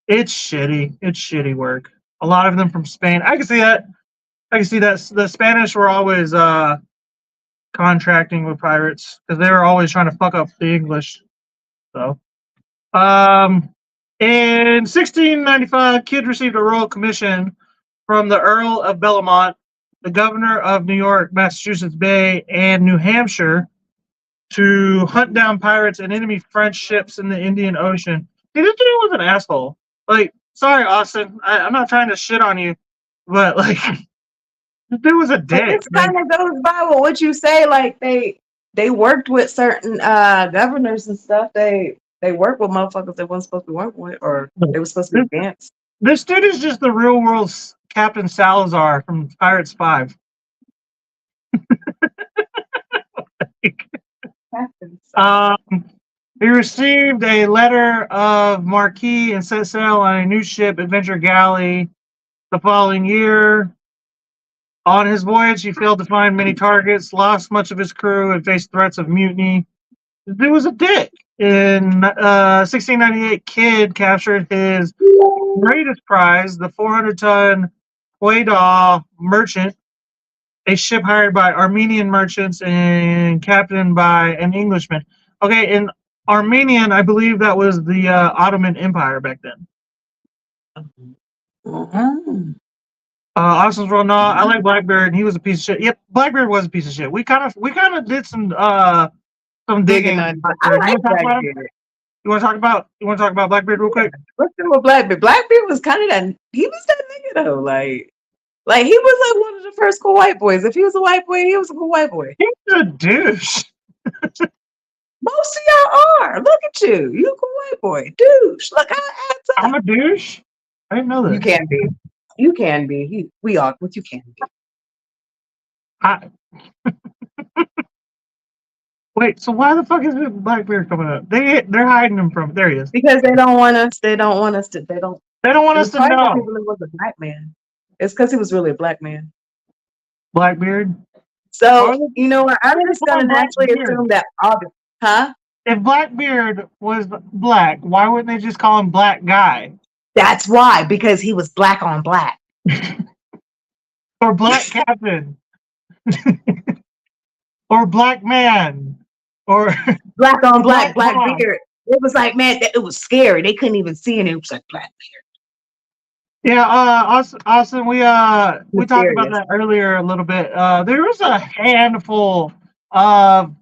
it's shitty. It's shitty work. A lot of them from Spain. I can see that. The Spanish were always contracting with pirates because they were always trying to fuck up the English. So, in 1695, Kidd received a royal commission from the Earl of Bellamont, the governor of New York, Massachusetts Bay, and New Hampshire, to hunt down pirates and enemy French ships in the Indian Ocean. See, this dude was an asshole. Like, sorry, Austin, I'm not trying to shit on you, but like, this dude was a dick. This kind of goes by with what you say. Like they worked with certain governors and stuff. They worked with motherfuckers they weren't supposed to work with, or they were supposed to be against. This dude is just the real world Captain Salazar from Pirates 5. He received a letter of marque and set sail on a new ship, Adventure Galley, the following year. On his voyage, he failed to find many targets, lost much of his crew, and faced threats of mutiny. He was a dick. In 1698, Kidd captured his greatest prize, the 400-ton Quaidar Merchant, a ship hired by Armenian merchants and captained by an Englishman. Okay, in Armenian, I believe that was the Ottoman Empire back then. Austin's World, no, I like Blackbeard. He was a piece of shit. Yep, Blackbeard was a piece of shit. We kind of did some digging. I like Blackbeard. You want to talk about Blackbeard real quick? Let's do with Blackbeard. Blackbeard was kind of that. He was that nigga though. Like he was like one of the first cool white boys. If he was a white boy, he was a cool white boy. He's a douche. Most of y'all are. Look at you. You a cool white boy. Douche. Look, I'm a douche. I didn't know that. You can be. You can be. We are, but you can be. Wait, so why the fuck is Blackbeard coming up? They're hiding him from. There he is. Because they don't want us. They don't want us to. They don't want us to know. He really was a black man. It's because he was really a black man. Blackbeard. So you know what? I'm just gonna naturally assume that. If Blackbeard was black, why wouldn't they just call him Black Guy? That's why, because he was black on black. Or Black Captain. Or Black Man. Or black on black, black beard. It was like, man, it was scary. They couldn't even see it. It was like Blackbeard. Yeah, Austin, we talked about that earlier a little bit. There was a handful of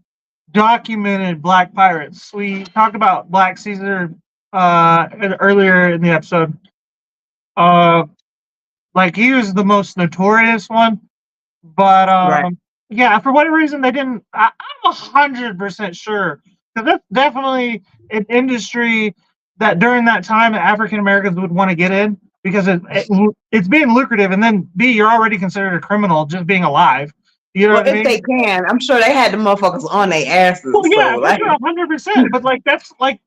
documented black pirates. We talked about Black Caesar earlier in the episode. Like he was the most notorious one, but right. Yeah, for whatever reason they didn't. I'm 100% sure because that's definitely an industry that during that time African Americans would want to get in because it's being lucrative, and then B, you're already considered a criminal just being alive. You know what I mean? If they can, I'm sure they had the motherfuckers on their asses. Well, yeah, so, 100%. But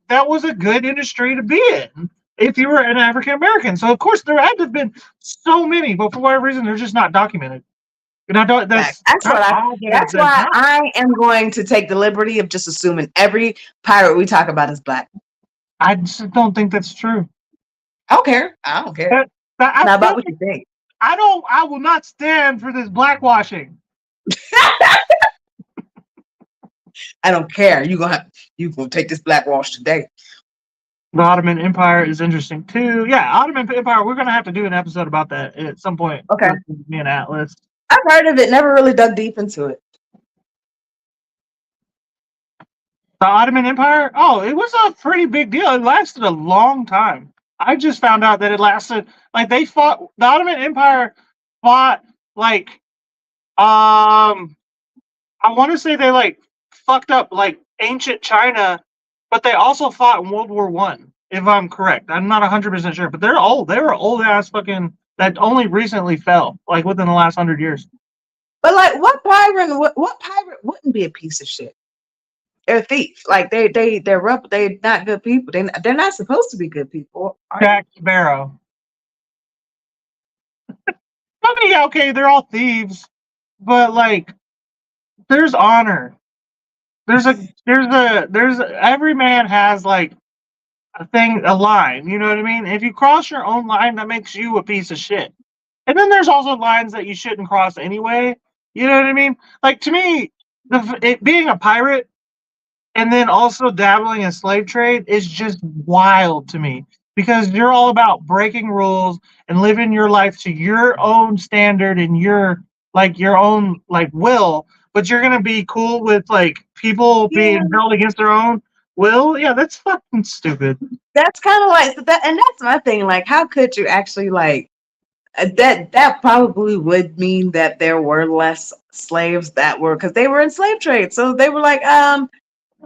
that was a good industry to be in if you were an African American. So of course there had to have been so many, but for whatever reason they're just not documented. That's why I am going to take the liberty of just assuming every pirate we talk about is black. I just don't think that's true. I don't care. Not about what you think. I will not stand for this blackwashing. I don't care. You gonna take this blackwash today. The Ottoman Empire is interesting too. Yeah, Ottoman Empire. We're gonna have to do an episode about that at some point. Okay. Me and Atlas. I've heard of it. Never really dug deep into it. The Ottoman Empire? Oh, it was a pretty big deal. It lasted a long time. I just found out that it lasted the Ottoman Empire fought I want to say they fucked up ancient China, but they also fought in World War I if I'm correct. I'm not 100% sure, but they're old. They were old ass fucking that only recently fell, like within the last 100 years. But like, what pirate wouldn't be a piece of shit? They're a thief. Like they're not good people. They're not supposed to be good people. Are they? Jack Sparrow. I mean, yeah, okay, they're all thieves, but like, there's honor. There's every man has like a line. You know what I mean? If you cross your own line, that makes you a piece of shit. And then there's also lines that you shouldn't cross anyway. You know what I mean? Like to me, being a pirate and then also dabbling in slave trade is just wild to me because you're all about breaking rules and living your life to your own standard and your own like will, but you're gonna be cool with like people Yeah, being held against their own will. Yeah, that's fucking stupid. that's kind of like that, and that's my thing. Like, how could you actually like that? Probably would mean that there were less slaves that were because they were in slave trade. So they were like,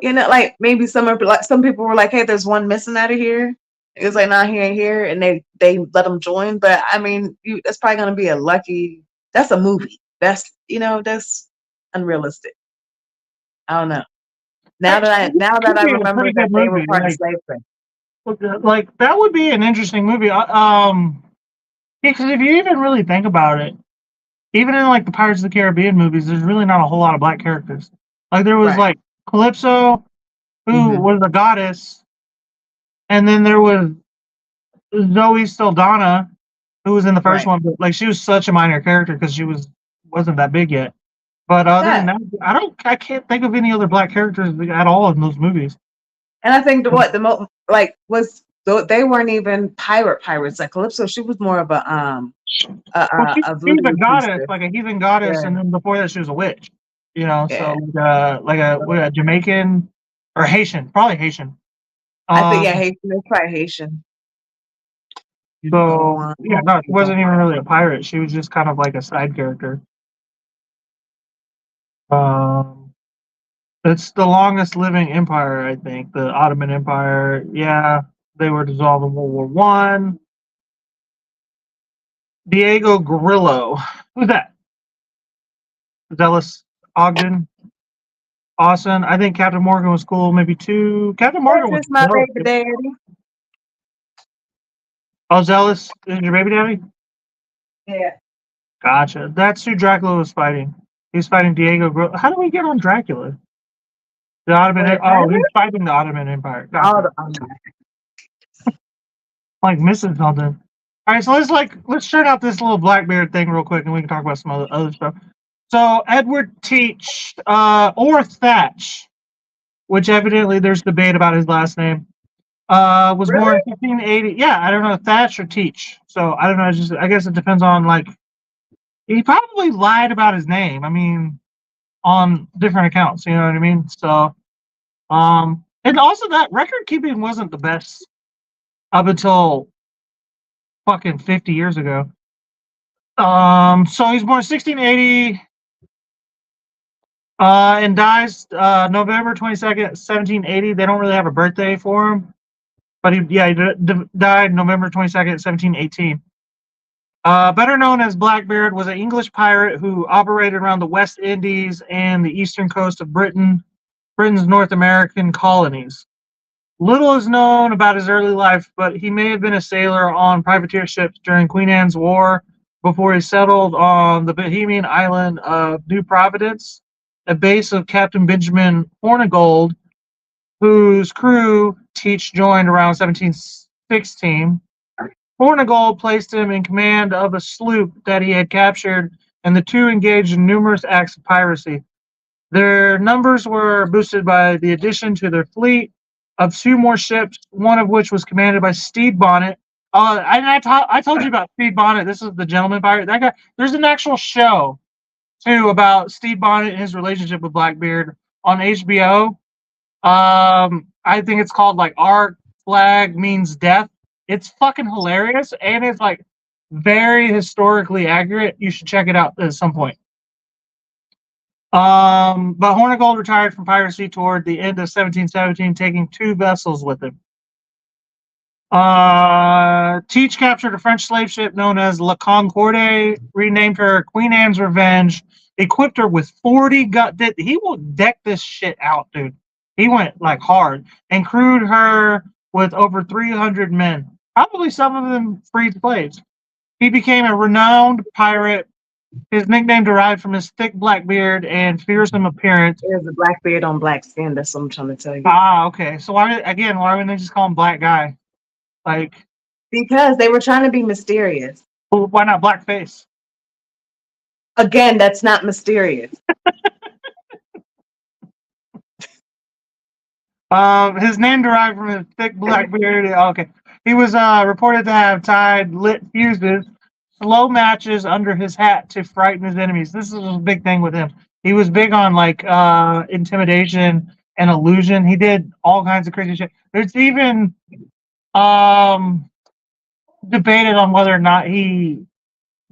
like maybe some people were like, hey, there's one missing out of here. It was like, nah, he ain't here, and they let them join. But I mean, that's probably gonna be a lucky. That's a movie. That's unrealistic. I don't know. It Now that could I be a remember pretty that good they were movie. part of slave trade. Like that would be an interesting movie. Because if you even really think about it, even in like the Pirates of the Caribbean movies, there's really not a whole lot of black characters. Like there was Right. like Calypso, who Hmm. was a goddess, and then there was Zoe Saldana, who was in the first Right. one, but like she was such a minor character because wasn't that big yet. But other than That. that, I can't think of any other black characters at all in those movies. And I think the most like was they weren't even pirates. Like Calypso, she was more of Well, a she was a voodoo goddess, priestess. like a heathen goddess, Yeah. and then before that, she was a witch. You know, Yeah. so a Jamaican or Haitian, probably Haitian. I think yeah, Um, Haitian. It's probably Haitian. so yeah, no, she wasn't even really a pirate. She was just kind of like a side character. Um, it's the longest living empire, I think, the Ottoman Empire. Yeah, they were dissolved in World War One. Diego Grillo, who's that? Zealous Ogden, Austin. I think Captain Morgan was cool. Maybe two. Captain This Morgan was is my dope. baby daddy. Oh, Zealous is your baby daddy? Yeah. Gotcha. That's who Dracula was fighting. He's fighting Diego Grillo. How do we get on Dracula? The Ottoman. Wait, Oh, he's fighting the Ottoman Empire. all Gotcha. the Like missing something. All right, so let's turn out this little Blackbeard thing real quick, and we can talk about some other stuff. So Edward Teach or Thatch, which evidently there's debate about his last name, was born really? in 1580. Yeah, I don't know Thatch or Teach. So I don't know. I guess it depends on like he probably lied about his name. I mean, on different accounts. You know what I mean? So and also that record keeping wasn't the best up until fucking 50 years ago. So he's born 1680 and dies November 22nd, 1780. They don't really have a birthday for him, but he died November 22nd, 1718. Better known as Blackbeard, was an English pirate who operated around the West Indies and the eastern coast of Britain's North American colonies. Little is known about his early life, but he may have been a sailor on privateer ships during Queen Anne's War before he settled on the Bohemian island of New Providence, a base of Captain Benjamin Hornigold, whose crew Teach joined around 1716. Hornigold placed him in command of a sloop that he had captured, and the two engaged in numerous acts of piracy. Their numbers were boosted by the addition to their fleet of two more ships, one of which was commanded by Stede Bonnet. I told you about Stede Bonnet. This is the gentleman pirate. That guy. There's an actual show too about Stede Bonnet and his relationship with Blackbeard on HBO. I think it's called like Our Flag Means Death. It's fucking hilarious and it's like very historically accurate. You should check it out at some point. But Hornigold retired from piracy toward the end of 1717, taking two vessels with him. Teach captured a French slave ship known as La Concorde, renamed her Queen Anne's Revenge, equipped her with 40 gun. He will deck this shit out, dude. He went like hard and crewed her with over 300 men, probably some of them freed slaves. He became a renowned pirate. His nickname derived from his thick black beard and fearsome appearance. There's a black beard on black skin. That's what I'm trying to tell you. Ah, okay. So why wouldn't they just call him Black Guy? Like, Because they were trying to be mysterious. well, why not Blackface? Again, that's not mysterious. His name derived from his thick black beard. Okay. He was reported to have tied lit fuses, slow matches under his hat to frighten his enemies. This is a big thing with him. He was big on like intimidation and illusion. He did all kinds of crazy shit. There's even debated on whether or not he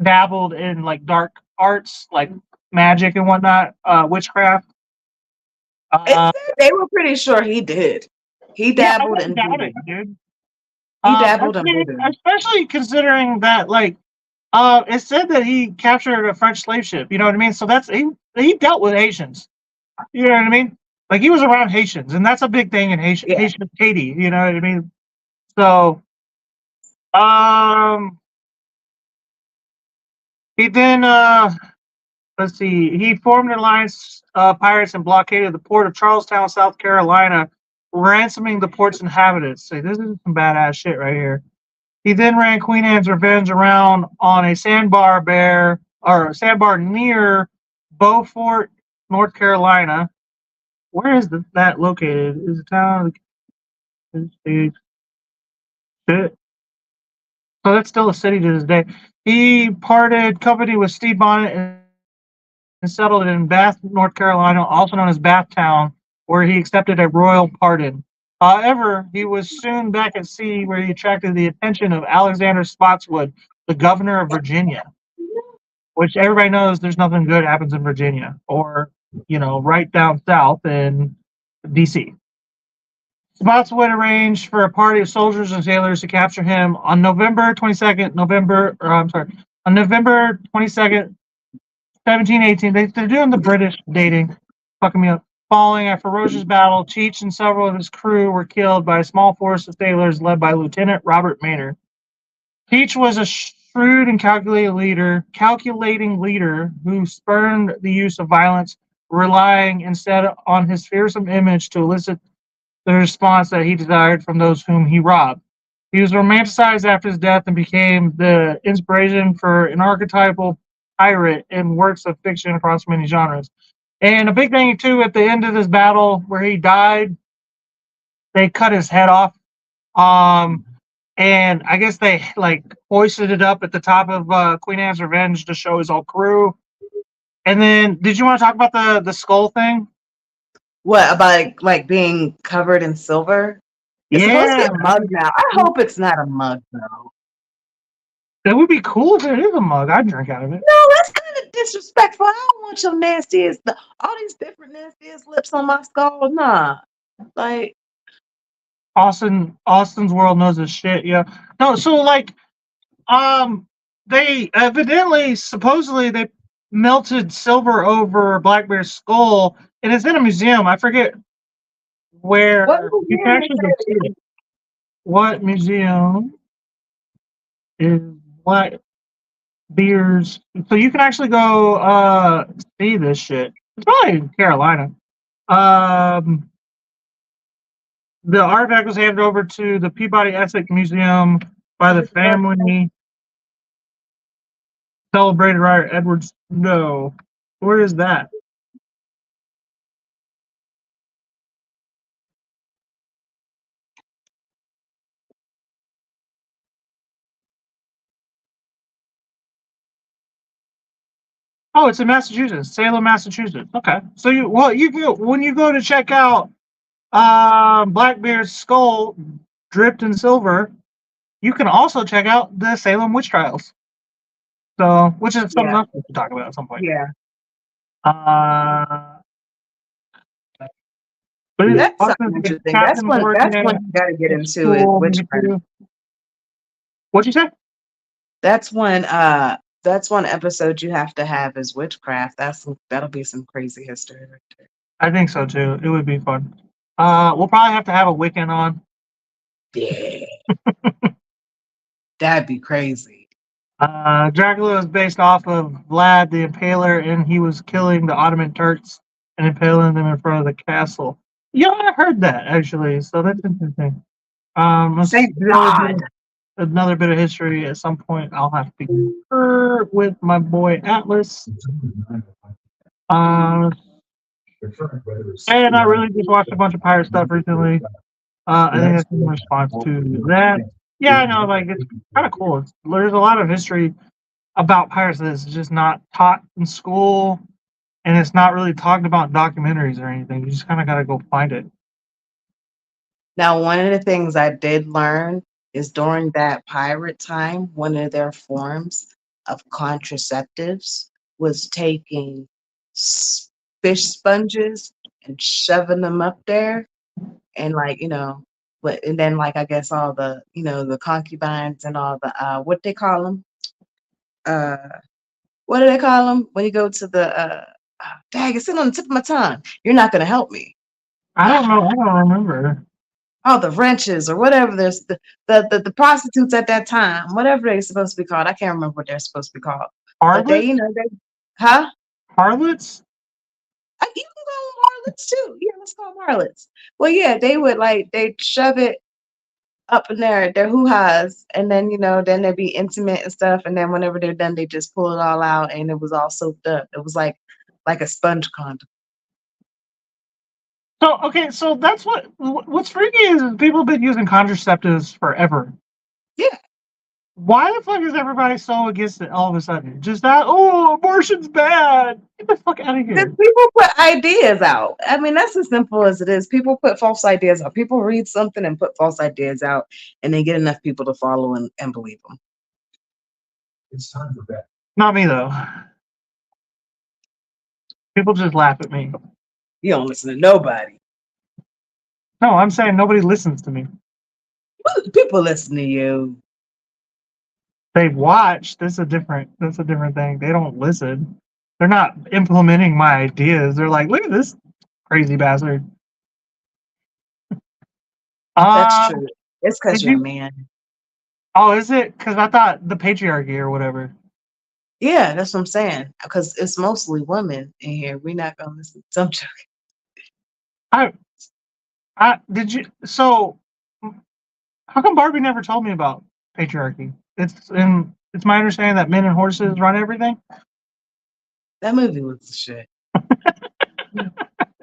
dabbled in like dark arts, like magic and whatnot, witchcraft. They were pretty sure he did. He dabbled in voodoo. Dude. He dabbled in voodoo. Especially considering that, like, it said that he captured a French slave ship. You know what I mean? So that's he dealt with Haitians. You know what I mean? Like he was around Haitians, and that's a big thing in Haiti. You know what I mean? So, he then let's see. He formed an alliance pirates and blockaded the port of Charlestown, South Carolina, ransoming the port's inhabitants. Say, this is some badass shit right here. He then ran Queen Anne's Revenge around on a sandbar near Beaufort, North Carolina. Where is that located? Is the town? Shit. So that's still a city to this day. He parted company with Steve Bonnet and settled in Bath, North Carolina, also known as Bathtown, where he accepted a royal pardon. However, he was soon back at sea, where he attracted the attention of Alexander Spotswood, the governor of Virginia, which everybody knows there's nothing good happens in Virginia, or right down south in D.C. Spotswood arranged for a party of soldiers and sailors to capture him on November 22nd, on November 22nd, 1718. They're doing the British dating, fucking me up. Following a ferocious battle, Cheech and several of his crew were killed by a small force of sailors led by Lieutenant Robert Maynard. Cheech was a shrewd and calculating leader who spurned the use of violence, relying instead on his fearsome image to elicit the response that he desired from those whom he robbed. He was romanticized after his death and became the inspiration for an archetypal pirate in works of fiction across many genres. And a big thing too, at the end of this battle where he died, they cut his head off. And I guess they like hoisted it up at the top of Queen Anne's Revenge to show his whole crew. And then, did you want to talk about the skull thing? What about like being covered in silver? It's supposed to be a mug now. I hope it's not a mug though. That would be cool if it is a mug. I'd drink out of it. No, that's kind of disrespectful. I don't want your nastiest, all these different nastiest lips on my skull. Nah, like Austin's world knows his shit. Yeah. No. So like, they evidently, supposedly, they melted silver over Blackbeard's skull, and it's in a museum. I forget where. You can actually go see it. What museum is Blackbeard's? So you can actually go see this shit. It's probably in Carolina. The artifact was handed over to the Peabody Essex Museum by the family. Celebrated writer Edward Snow. Where is that? Oh, it's in Massachusetts, Salem, Massachusetts. Okay, so you can when you go to check out Blackbeard's skull dripped in silver, you can also check out the Salem witch trials. So, which is something else we can talk about at some point. Yeah. But that's something interesting. That's one you got to get into is witchcraft. What'd you say? That's one episode you have to have is witchcraft. That'll be some crazy history right there. I think so too. It would be fun. We'll probably have to have a Wiccan on. Yeah, that'd be crazy. Dracula is based off of Vlad the Impaler, and he was killing the Ottoman Turks and impaling them in front of the castle. Yeah, I heard that actually, so that's interesting. Let's Thank do God. another bit of history at some point. I'll have to confer with my boy Atlas. Uh, and I really just watched a bunch of pirate stuff recently. I think that's in response to that. Yeah, I know, like it's kind of cool. There's a lot of history about pirates that's just not taught in school, and it's not really talked about in documentaries or anything. You just kind of got to go find it. Now, one of the things I did learn is during that pirate time, one of their forms of contraceptives was taking fish sponges and shoving them up there, and like but and then like I guess all the the concubines and all the what they call them, uh, what do they call them when you go to the dang, it's sitting on the tip of my tongue. You're not gonna help me. I don't know. I don't remember. Oh, the wrenches or whatever. There's the prostitutes at that time, whatever they're supposed to be called. I can't remember what they're supposed to be called. But they, Harlots? they, huh? Harlots? You can call them harlots too. Yeah, let's call them harlots. Well, yeah, they would they'd shove it up in their hoo-has, and then then they'd be intimate and stuff, and then whenever they're done, they just pull it all out, and it was all soaked up. It was like a sponge condom. So okay, so that's what's freaky is people have been using contraceptives forever. Yeah. Why the fuck is everybody so against it all of a sudden? Just that, oh, abortion's bad. Get the fuck out of Because here. people put ideas out. I mean, that's as simple as it is. People put false ideas out. People read something and put false ideas out, and they get enough people to follow and believe them. Not me though. People just laugh at me. You don't listen to nobody. No, I'm saying nobody listens to me. People listen to you. They watch. That's a different thing. They don't listen. They're not implementing my ideas. They're like, look at this crazy bastard. That's Uh, true. It's because did you're a you? man. Oh, is it? Because I thought the patriarchy or whatever. Yeah, that's what I'm saying. Because it's mostly women in here. We're not gonna listen. Some joking. I, did you? So, how come Barbie never told me about patriarchy? It's my understanding that men and horses run everything. That movie was the shit.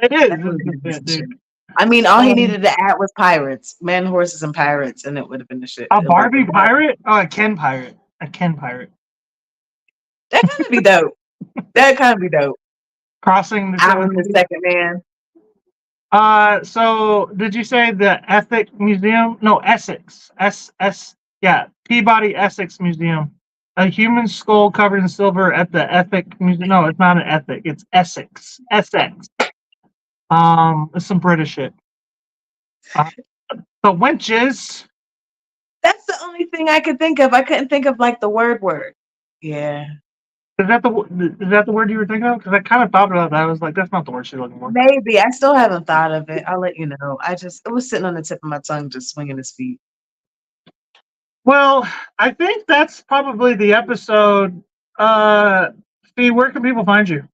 It is, That movie was the dude. shit. I mean, all he Um, needed to add was pirates, men, horses, and pirates, and it would have been the shit. a Like Barbie pirate? Oh, a Ken pirate. A Ken pirate. that kind of be dope. That kind of be dope. Crossing the Alan seven the seas. second man. So did you say the Ethic Museum? No, Essex. Yeah, Peabody Essex Museum. A human skull covered in silver at the Ethic Museum. No, it's not an Ethic. It's Essex. Essex. It's some British shit. The wenches. That's the only thing I could think of. I couldn't think of like the word. Yeah. Is that the word you were thinking of? Because I kind of thought about that. I was like, that's not the word she's looking for. Maybe. I still haven't thought of it. I'll let you know. It was sitting on the tip of my tongue, just swinging his feet. Well, I think that's probably the episode. Fee, where can people find you?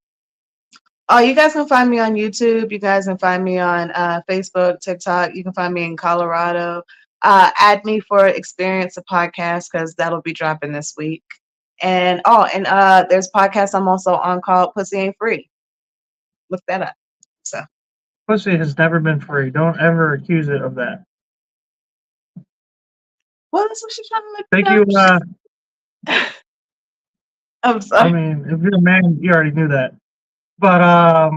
Oh, you guys can find me on YouTube. You guys can find me on Facebook, TikTok. You can find me in Colorado. Add me for Experience a Podcast because that'll be dropping this week. And there's podcasts I'm also on called Pussy Ain't Free. Look that up. So Pussy has never been free. Don't ever accuse it of that. well, that's what she's trying to Thank let you. I'm I sorry. mean, if you're a man, you already knew that. But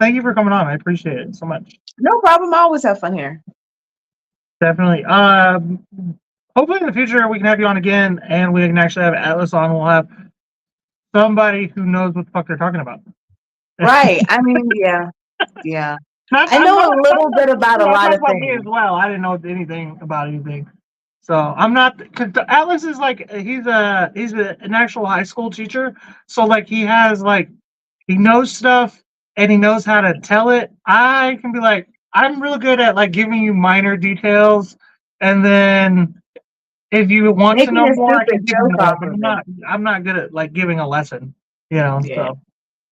thank you for coming on. I appreciate it so much. No problem. I always have fun here. Definitely. Hopefully in the future we can have you on again, and we can actually have Atlas on. We'll have somebody who knows what the fuck they're talking about. Right. I mean, yeah. I I'm know a little bit about a lot talking of about me as things. well. I didn't know anything about anything. So I'm not because Atlas is like an actual high school teacher. So like he has like he knows stuff and he knows how to tell it. I can be like I'm real good at like giving you minor details, and then if you want to Making know a more, I can stupid give you joke more. off But of it. I'm not good at like giving a lesson. You know. Yeah. So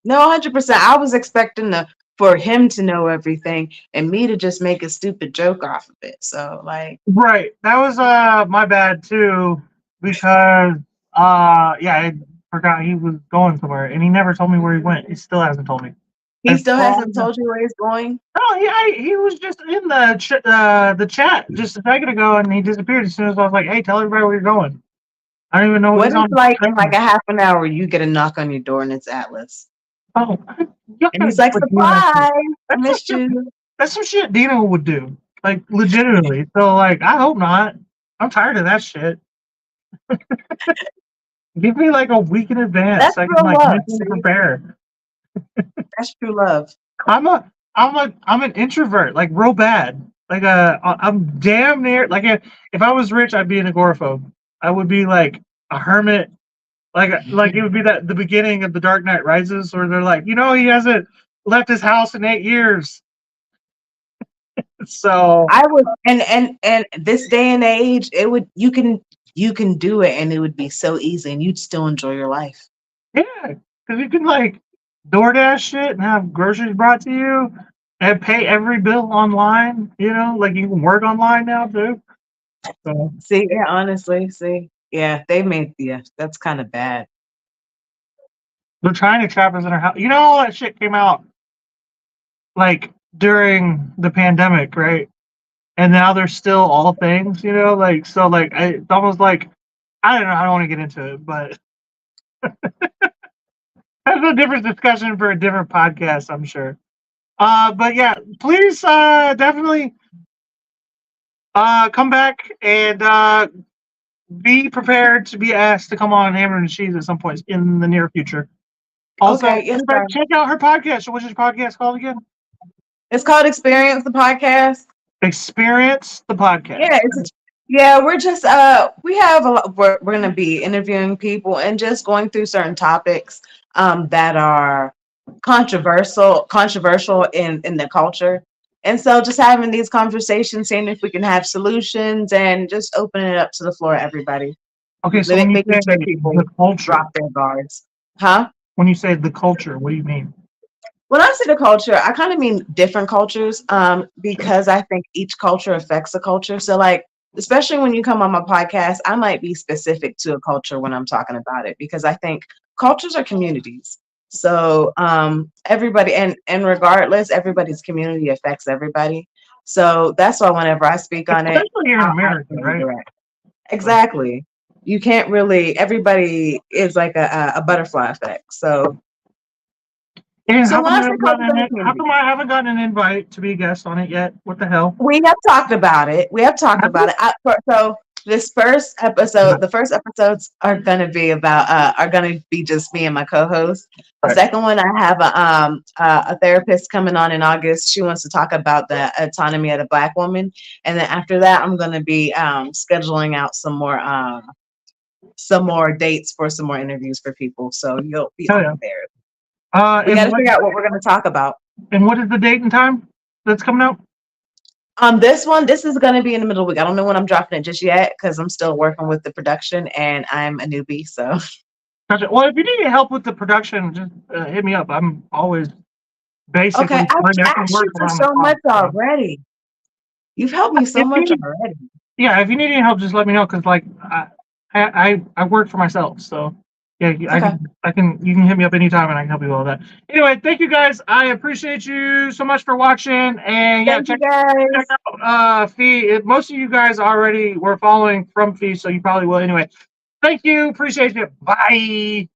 No, 100%. I was expecting for him to know everything and me to just make a stupid joke off of it. So like, right, that was my bad too because yeah I forgot he was going somewhere and he never told me where he went. He still hasn't told me. he As still far hasn't told you where he's going. No, he was just in the chat just a second ago, and he disappeared as soon as I was like, "Hey, tell everybody where you're going." I don't even know if What he's if on like the in like train. a half an hour you get a knock on your door and it's Atlas. Oh, you And gotta he's like, quit doing that shit. surprise, I That's some missed shit. you. That's some shit Dino would do, like legitimately. So, like, I hope not. I'm tired of that shit. Give me like a week in advance That's so I can real like love. mentally See, prepare. that's true love. I'm an introvert, like real bad. Like I'm damn near like if I was rich, I'd be an agoraphobe. I would be like a hermit. Like it would be that the beginning of the Dark Knight Rises, where they're like, he hasn't left his house in 8 years. So I would, and this day and age, it would you can do it, and it would be so easy, and you'd still enjoy your life. yeah, because you can like DoorDash shit and have groceries brought to you and pay every bill online. Like you can work online now too. So See, yeah, honestly, see, yeah, they made, yeah, that's kind of bad. they're trying to trap us in our house. All that shit came out like during the pandemic, right? And now they're still all things, like so like it's almost like I don't know, I don't want to get into it, but that's a different discussion for a different podcast, I'm sure. But yeah, please definitely come back and be prepared to be asked to come on Hammer and Cheese at some point in the near future. Also, Okay, yes, everybody sir. check out her podcast. So what's your podcast called again? It's called Experience the Podcast. Experience the podcast. Yeah, yeah, we're just we have a lot, we're gonna be interviewing people and just going through certain topics that are controversial in the culture. And so just having these conversations, seeing if we can have solutions and just opening it up to the floor, everybody. Okay, so when you Making say sure the people culture, drop their guards. Huh? when you say the culture, what do you mean? When I say the culture, I kind of mean different cultures, because I think each culture affects the culture. So, like, especially when you come on my podcast, I might be specific to a culture when I'm talking about it because I think cultures are communities. So, everybody, and regardless, everybody's community affects everybody. So that's why whenever I speak on it, Especially here in I America, can be right? direct. Exactly. You can't really. Everybody is like a butterfly effect. So, And so when I say culture, I mean how community. come I haven't gotten an invite to be a guest on it yet? What the hell? We have talked about it. We have talked Have about you? it. So this first episode, the first episodes are gonna be about are gonna be just me and my co-host. The Right. second one, I have a therapist coming on in August. She wants to talk about the autonomy of the Black woman, and then after that, I'm gonna be scheduling out some more dates for some more interviews for people. So you'll be Hell all yeah. prepared. We got to figure out what we're gonna talk about. And what is the date and time that's coming out? This one, this is going to be in the middle of the week. I don't know when I'm dropping it just yet because I'm still working with the production and I'm a newbie. So, Gotcha. Well, if you need any help with the production, just hit me up. I'm always okay, basically I've free. I can asked work you for around the so clock. much So. already. You've helped me so If you much need, already. yeah, if you need any help, just let me know because like I work for myself, so yeah, Okay. you can hit me up anytime and I can help you with all that. Anyway, thank you guys. I appreciate you so much for watching, and yeah, Thank you guys. check out Phee. Most of you guys already were following from Phee, so you probably will anyway. Thank you, appreciate you. Bye.